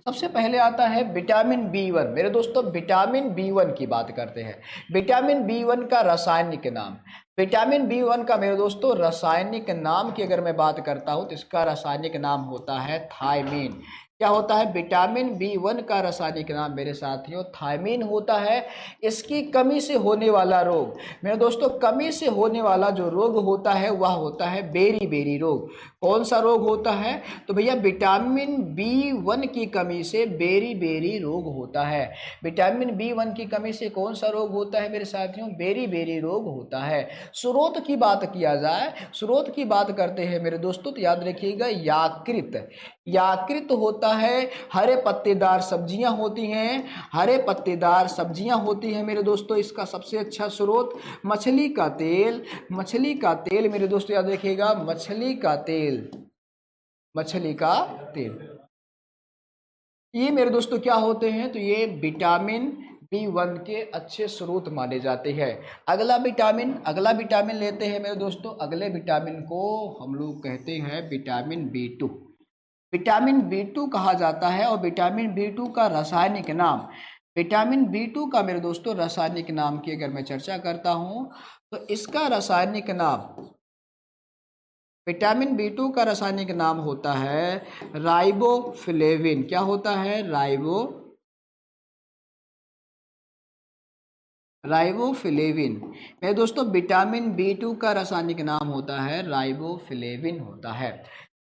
सबसे पहले आता है विटामिन बी वन। मेरे दोस्तों विटामिन बी वन की बात करते हैं। विटामिन बी वन का रासायनिक नाम, विटामिन बी वन का मेरे दोस्तों रासायनिक नाम की अगर मैं बात करता हूं, तो इसका रासायनिक नाम होता है थायमीन। क्या होता है, विटामिन बी वन का रासायनिक नाम मेरे साथियों थायमीन होता है। इसकी कमी से होने वाला रोग, मेरे दोस्तों कमी से होने वाला जो रोग होता है वह होता है बेरी बेरी रोग। कौन सा रोग होता है, तो भैया विटामिन बी वन की कमी से बेरी बेरी रोग होता है। विटामिन बी वन की कमी से कौन सा रोग होता है मेरे साथियों, बेरी बेरी रोग होता है। स्रोत की बात किया जाए, स्रोत की बात करते हैं मेरे दोस्तों, तो याद रखिएगा याकृत, याकृत होता है। हरे पत्तेदार सब्जियां होती हैं, हरे पत्तेदार सब्जियां होती हैं मेरे दोस्तों। इसका सबसे अच्छा स्रोत मछली का तेल, मछली का तेल मेरे दोस्तों याद रखिएगा, मछली का तेल, मछली का तेल, ये मेरे दोस्तों क्या होते हैं, तो ये विटामिन बी वन के अच्छे स्रोत माने जाते हैं। अगला विटामिन लेते हैं मेरे दोस्तों। अगले विटामिन को हम लोग कहते हैं vitamin B two. Vitamin B two कहा जाता है, और विटामिन बी टू का रासायनिक नाम, विटामिन बी टू का मेरे दोस्तों रासायनिक नाम की अगर मैं चर्चा करता हूं, तो इसका रासायनिक नाम, विटामिन बी टू का रासायनिक नाम होता है राइबोफ्लेविन। क्या होता है, राइबोफ्लेविन। मेरे दोस्तों विटामिन बी टू का रासायनिक नाम होता है राइबोफ्लेविन होता है।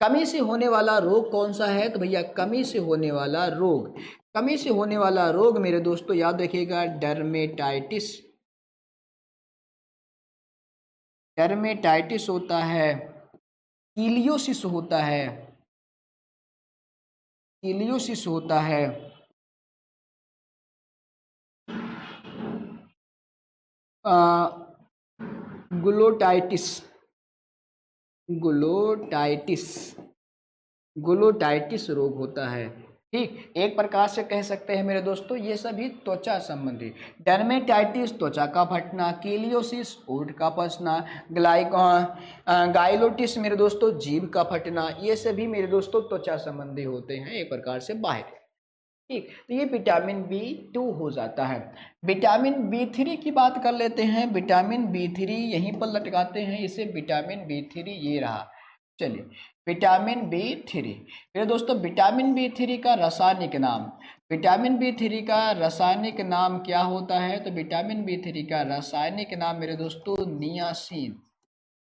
कमी से होने वाला रोग कौन सा है? तो भैया कमी से होने वाला रोग, कमी से होने वाला रोग मेरे दोस्तों याद रखिएगा डर्मेटाइटिस, डर्मेटाइटिस होता है, इलियोसिस होता है, इलियोसिस होता है, ग्लोटाइटिस, ग्लोटाइटिस, ग्लोटाइटिस रोग होता है। ठीक, एक प्रकार से कह सकते हैं मेरे दोस्तों ये सभी त्वचा संबंधी। डर्मेटाइटिस त्वचा का फटना, कीलियोसिस ओठ का पसना, गाइलोटिस मेरे दोस्तों जीभ का फटना, ये सभी मेरे दोस्तों त्वचा संबंधी होते हैं, एक प्रकार से बाहर। ठीक, तो ये विटामिन B2 हो जाता है। विटामिन B3 की बात कर लेते हैं। विटामिन B3 यहीं पर लटकाते हैं इसे, विटामिन B3 ये रहा। चलिए, विटामिन B3 मेरे दोस्तों, विटामिन B3 का रासायनिक नाम, विटामिन B3 का रासायनिक नाम क्या होता है? तो विटामिन B3 का रासायनिक नाम मेरे दोस्तों नियासिन,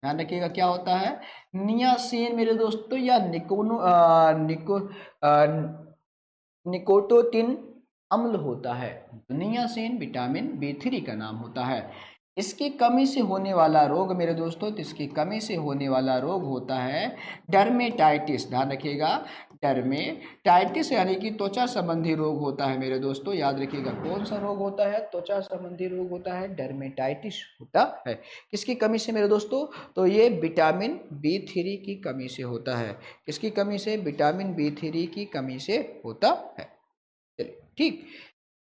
ध्यान रखिएगा क्या होता है? नियासिन मेरे दोस्तों, या निकोटिन अम्ल होता है। नियासिन विटामिन B3 का नाम होता है। इसकी कमी से होने वाला रोग मेरे दोस्तों, तो इसकी कमी से होने वाला रोग होता है डर्मेटाइटिस, ध्यान रखिएगा डर्मेटाइटिस यानी कि त्वचा संबंधी रोग होता है मेरे दोस्तों, याद रखिएगा कौन सा रोग होता है? त्वचा संबंधी रोग होता है, डर्मेटाइटिस होता है। किसकी कमी से मेरे दोस्तों? तो ये विटामिन B3 की कमी से होता है। किसकी कमी से? विटामिन B3 की कमी से होता है। चलिए, ठीक,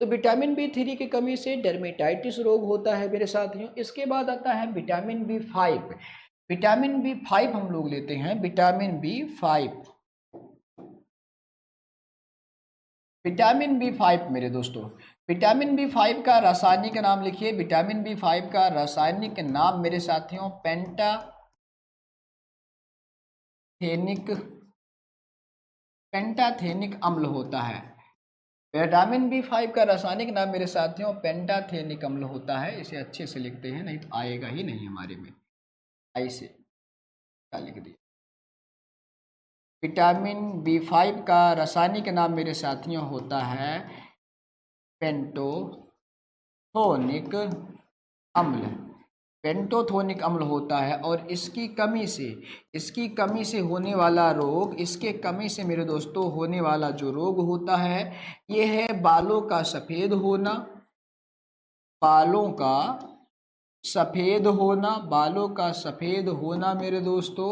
तो विटामिन B3 की कमी से डर्मेटाइटिस रोग होता है मेरे साथियों। इसके बाद आता है विटामिन B5। विटामिन B5 हम लोग लेते हैं, विटामिन B5, विटामिन B5 मेरे दोस्तों, विटामिन B5 का रासायनिक नाम लिखिए। विटामिन B5 का रासायनिक नाम मेरे साथियों पेंटाथेनिक अम्ल होता है। विटामिन B5 का रासायनिक नाम मेरे साथियों पेंटाथेनिक अम्ल होता है। इसे अच्छे से लिखते हैं, नहीं तो आएगा ही नहीं हमारे में। ऐसे क्या लिख दिया? विटामिन B5 का रासायनिक नाम मेरे साथियों होता है पेंटोथोनिक अम्ल, पेंटोथोनिक अम्ल होता है। और इसकी कमी से होने वाला रोग, इसके कमी से मेरे दोस्तों होने वाला जो रोग होता है ये है बालों का सफ़ेद होना, बालों का सफ़ेद होना, बालों का सफ़ेद होना मेरे दोस्तों।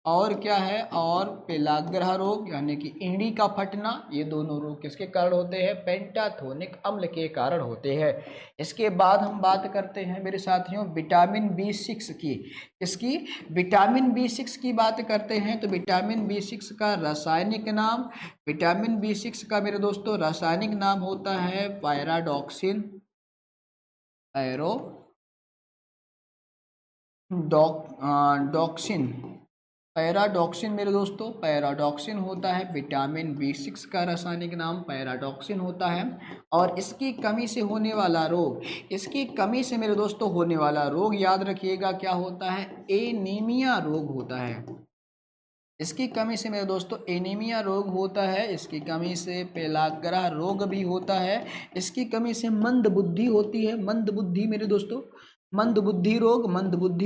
और क्या है? और पेलाग्रह रोग यानी कि एड़ी का फटना। ये दोनों रोग किसके कारण होते हैं? पेंटाथोनिक अम्ल के कारण होते हैं। इसके बाद हम बात करते हैं मेरे साथियों विटामिन B6 की। इसकी विटामिन B6 की बात करते हैं तो विटामिन B6 का रासायनिक नाम, विटामिन B6 का मेरे दोस्तों रासायनिक नाम होता है पैराडॉक्सिन, डॉक्सिन, पैराडॉक्सिन मेरे दोस्तों, पैराडॉक्सिन होता है विटामिन B6 का रासायनिक नाम, पैराडॉक्सिन होता है। और इसकी कमी से होने वाला रोग, इसकी कमी से मेरे दोस्तों होने वाला रोग याद रखिएगा क्या होता है? एनीमिया रोग होता है। इसकी कमी से मेरे दोस्तों एनीमिया रोग होता है। इसकी कमी से पेलाग्रह रोग भी होता है। इसकी कमी से मंद बुद्धि होती है, मंद बुद्धि मेरे दोस्तों, मंद बुद्धि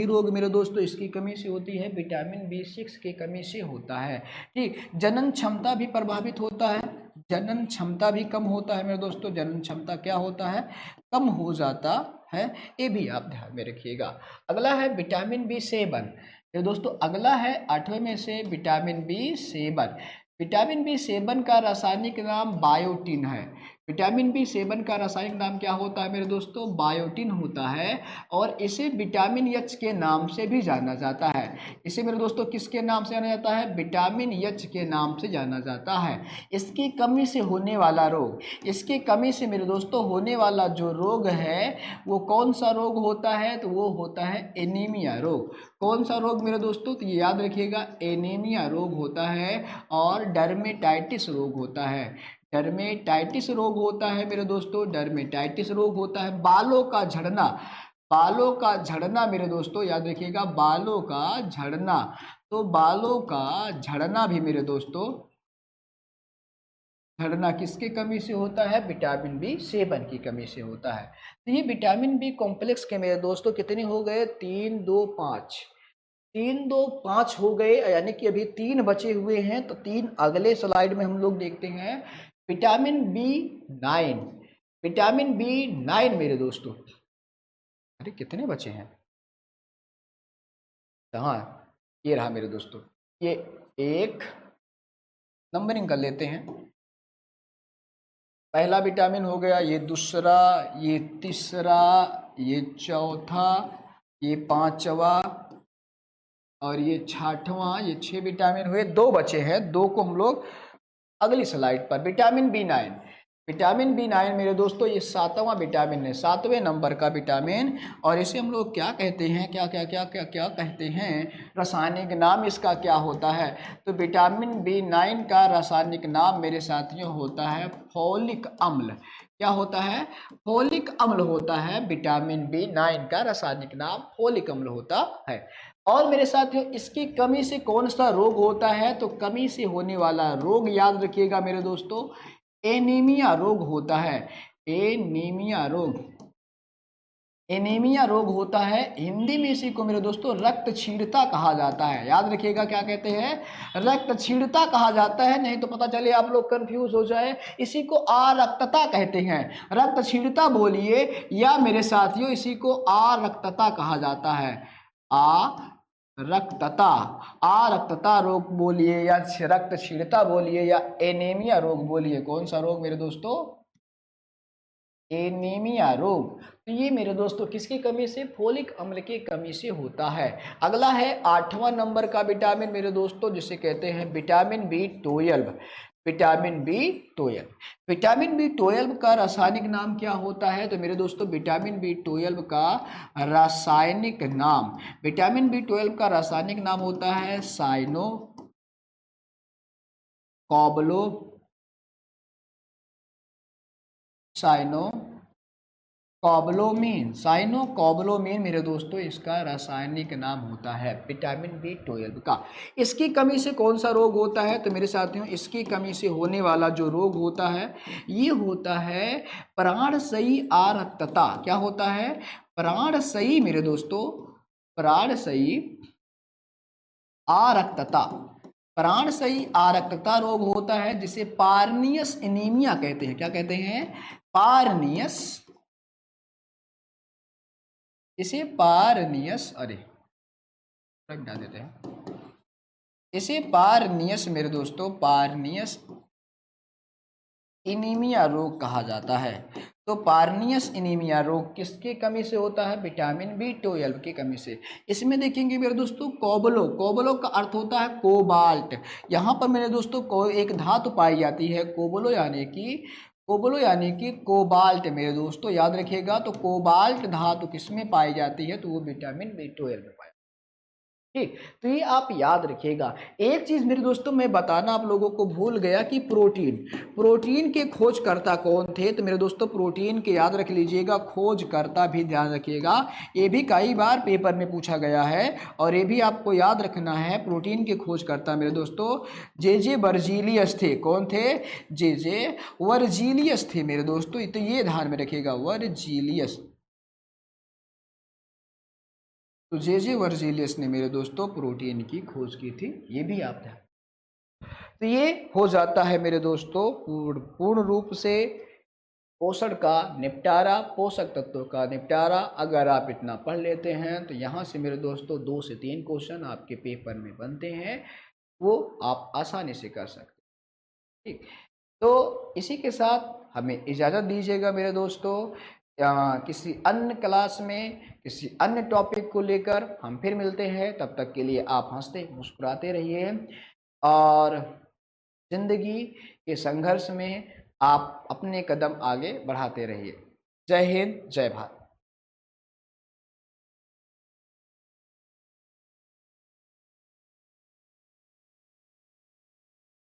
रोग मेरे दोस्तों इसकी कमी से होती है, विटामिन B6 की कमी से होता है। ठीक, जनन क्षमता भी प्रभावित होता है, जनन क्षमता भी कम होता है मेरे दोस्तों, जनन क्षमता क्या होता है? कम हो जाता है, ये भी आप ध्यान में रखिएगा। अगला है विटामिन B7 ये दोस्तों, अगला है 8वें में से विटामिन B7। विटामिन B7 का रासायनिक नाम बायोटिन है। विटामिन B7 का रासायनिक नाम क्या होता है मेरे दोस्तों? बायोटिन होता है। और इसे विटामिन H के नाम से भी जाना जाता है। इसे मेरे दोस्तों किसके नाम से जाना जाता है? विटामिन H के नाम से जाना जाता है। इसकी कमी से होने वाला रोग, इसकी कमी से मेरे दोस्तों होने वाला जो रोग है वो कौन सा रोग होता है? तो वो होता है एनीमिया रोग। कौन सा रोग मेरे दोस्तों? तो ये याद रखिएगा एनीमिया रोग होता है। और डर्मेटाइटिस रोग होता है, डर्मेटाइटिस रोग होता है मेरे दोस्तों, डर्मेटाइटिस रोग होता है। बालों का झड़ना, बालों का झड़ना मेरे दोस्तों याद रखिएगा, बालों का झड़ना, तो बालों का झड़ना भी मेरे दोस्तों, झड़ना किसके कमी से होता है? विटामिन बी 7 की कमी से होता है। तो ये विटामिन बी कॉम्प्लेक्स के मेरे दोस्तों कितने हो गए? 3, 2, 5, 3, 2, 5 हो गए, यानी कि अभी 3 बचे हुए हैं। तो 3 अगले स्लाइड में हम लोग देखते हैं। विटामिन बी 9, विटामिन बी 9 मेरे दोस्तों, अरे कितने बचे हैं? हाँ, ये रहा मेरे दोस्तों, ये एक नंबरिंग कर लेते हैं। पहला विटामिन हो गया, ये दूसरा, ये तीसरा, ये चौथा, ये पांचवा और ये छठवां, ये 6 विटामिन हुए। 2 बचे हैं, 2 को हम लोग अगली स्लाइड पर। विटामिन बी 9, विटामिन बी 9 मेरे दोस्तों ये 7वां विटामिन है, 7वें नंबर का विटामिन। और इसे हम लोग क्या कहते हैं? क्या क्या क्या क्या क्या कहते हैं? रासायनिक नाम इसका क्या होता है? तो विटामिन बी 9 का रासायनिक नाम मेरे साथियों होता है फोलिक अम्ल। क्या होता है? फोलिक अम्ल होता है। विटामिन बी 9 का रासायनिक नाम फोलिक अम्ल होता है। और मेरे साथियों इसकी कमी से कौन सा रोग होता है? तो कमी से होने वाला रोग याद रखिएगा मेरे दोस्तों, एनीमिया रोग होता है। एनीमिया रोग, एनीमिया रोग होता है। हिंदी में इसी को मेरे दोस्तों रक्तक्षीणता कहा जाता है। याद रखिएगा क्या कहते हैं? रक्तक्षीणता कहा जाता है, नहीं तो पता चले आप लोग कंफ्यूज हो जाए। इसी को आरक्तता कहते हैं। रक्तक्षीणता बोलिए या मेरे साथियों इसी को आरक्तता कहा जाता है। रक्तता, रक्तता रोग बोलिए या रक्तक्षीणता बोलिए या एनीमिया रोग बोलिए। कौन सा रोग मेरे दोस्तों? एनीमिया रोग। तो ये मेरे दोस्तों किसकी कमी से? फोलिक अम्ल की कमी से होता है। अगला है 8वां नंबर का विटामिन मेरे दोस्तों, जिसे कहते हैं vitamin B 12। Vitamin B 12, vitamin B 12 का रासायनिक नाम क्या होता है? तो मेरे दोस्तों विटामिन बी 12 का रासायनिक नाम, विटामिन बी 12 का रासायनिक नाम होता है साइनो कॉबलो, साइनो कॉबलोमीन, साइनो कॉबलोमीन मेरे दोस्तों इसका रासायनिक नाम होता है विटामिन बी 12 का। इसकी कमी से कौन सा रोग होता है? तो मेरे साथियों इसकी कमी से होने वाला जो रोग होता है ये होता है प्राणसयी आरक्तता। क्या होता है? प्राणसयी मेरे दोस्तों, प्राणसयी आरक्तता, प्राणसयी आरक्तता रोग होता है, जिसे पार्नियस एनीमिया कहते हैं। क्या कहते हैं? पार्नियस, इसे पार्नियस, अरे रख डाल देते हैं, इसे पार्नियस मेरे दोस्तों, पार्नियस एनीमिया रोग कहा जाता है। तो पार्नियस एनीमिया रोग किसकी कमी से होता है? विटामिन बी 12 की कमी से। इसमें देखेंगे मेरे दोस्तों कोबलो, कोबलो का अर्थ होता है कोबाल्ट। यहाँ पर मेरे दोस्तों एक धातु पाई जाती है कोबलो, यानी कि कोबलो यानी कि कोबाल्ट मेरे दोस्तों, याद रखिएगा। तो कोबाल्ट धातु किसमें पाई जाती है? तो वो विटामिन बी 12 में पाई। ठीक, तो ये आप याद रखिएगा। एक चीज मेरे दोस्तों मैं बताना आप लोगों को भूल गया कि प्रोटीन, प्रोटीन के खोजकर्ता कौन थे? तो मेरे दोस्तों प्रोटीन के याद रख लीजिएगा, खोजकर्ता भी ध्यान रखिएगा। ये भी कई बार पेपर में पूछा गया है और ये भी आपको याद रखना है। प्रोटीन के खोजकर्ता मेरे दोस्तों जे वर्जीलियस थे। कौन थे? जे वर्जीलियस थे मेरे दोस्तों। तो ये ध्यान में रखिएगा, वर्जीलियस। तो जे वर्जीलियस ने मेरे दोस्तों प्रोटीन की खोज की थी, ये भी आप ध्यान। तो ये हो जाता है मेरे दोस्तों पूर्ण रूप से पोषण का निपटारा, पोषक तत्वों का निपटारा। अगर आप इतना पढ़ लेते हैं तो यहाँ से मेरे दोस्तों 2 से 3 क्वेश्चन आपके पेपर में बनते हैं, वो आप आसानी से कर सकते हैं। ठीक, तो इसी के साथ हमें इजाज़त दीजिएगा मेरे दोस्तों। किसी अन्य क्लास में किसी अन्य टॉपिक को लेकर हम फिर मिलते हैं। तब तक के लिए आप हंसते मुस्कुराते रहिए और जिंदगी के संघर्ष में आप अपने कदम आगे बढ़ाते रहिए। जय हिंद, जय भारत।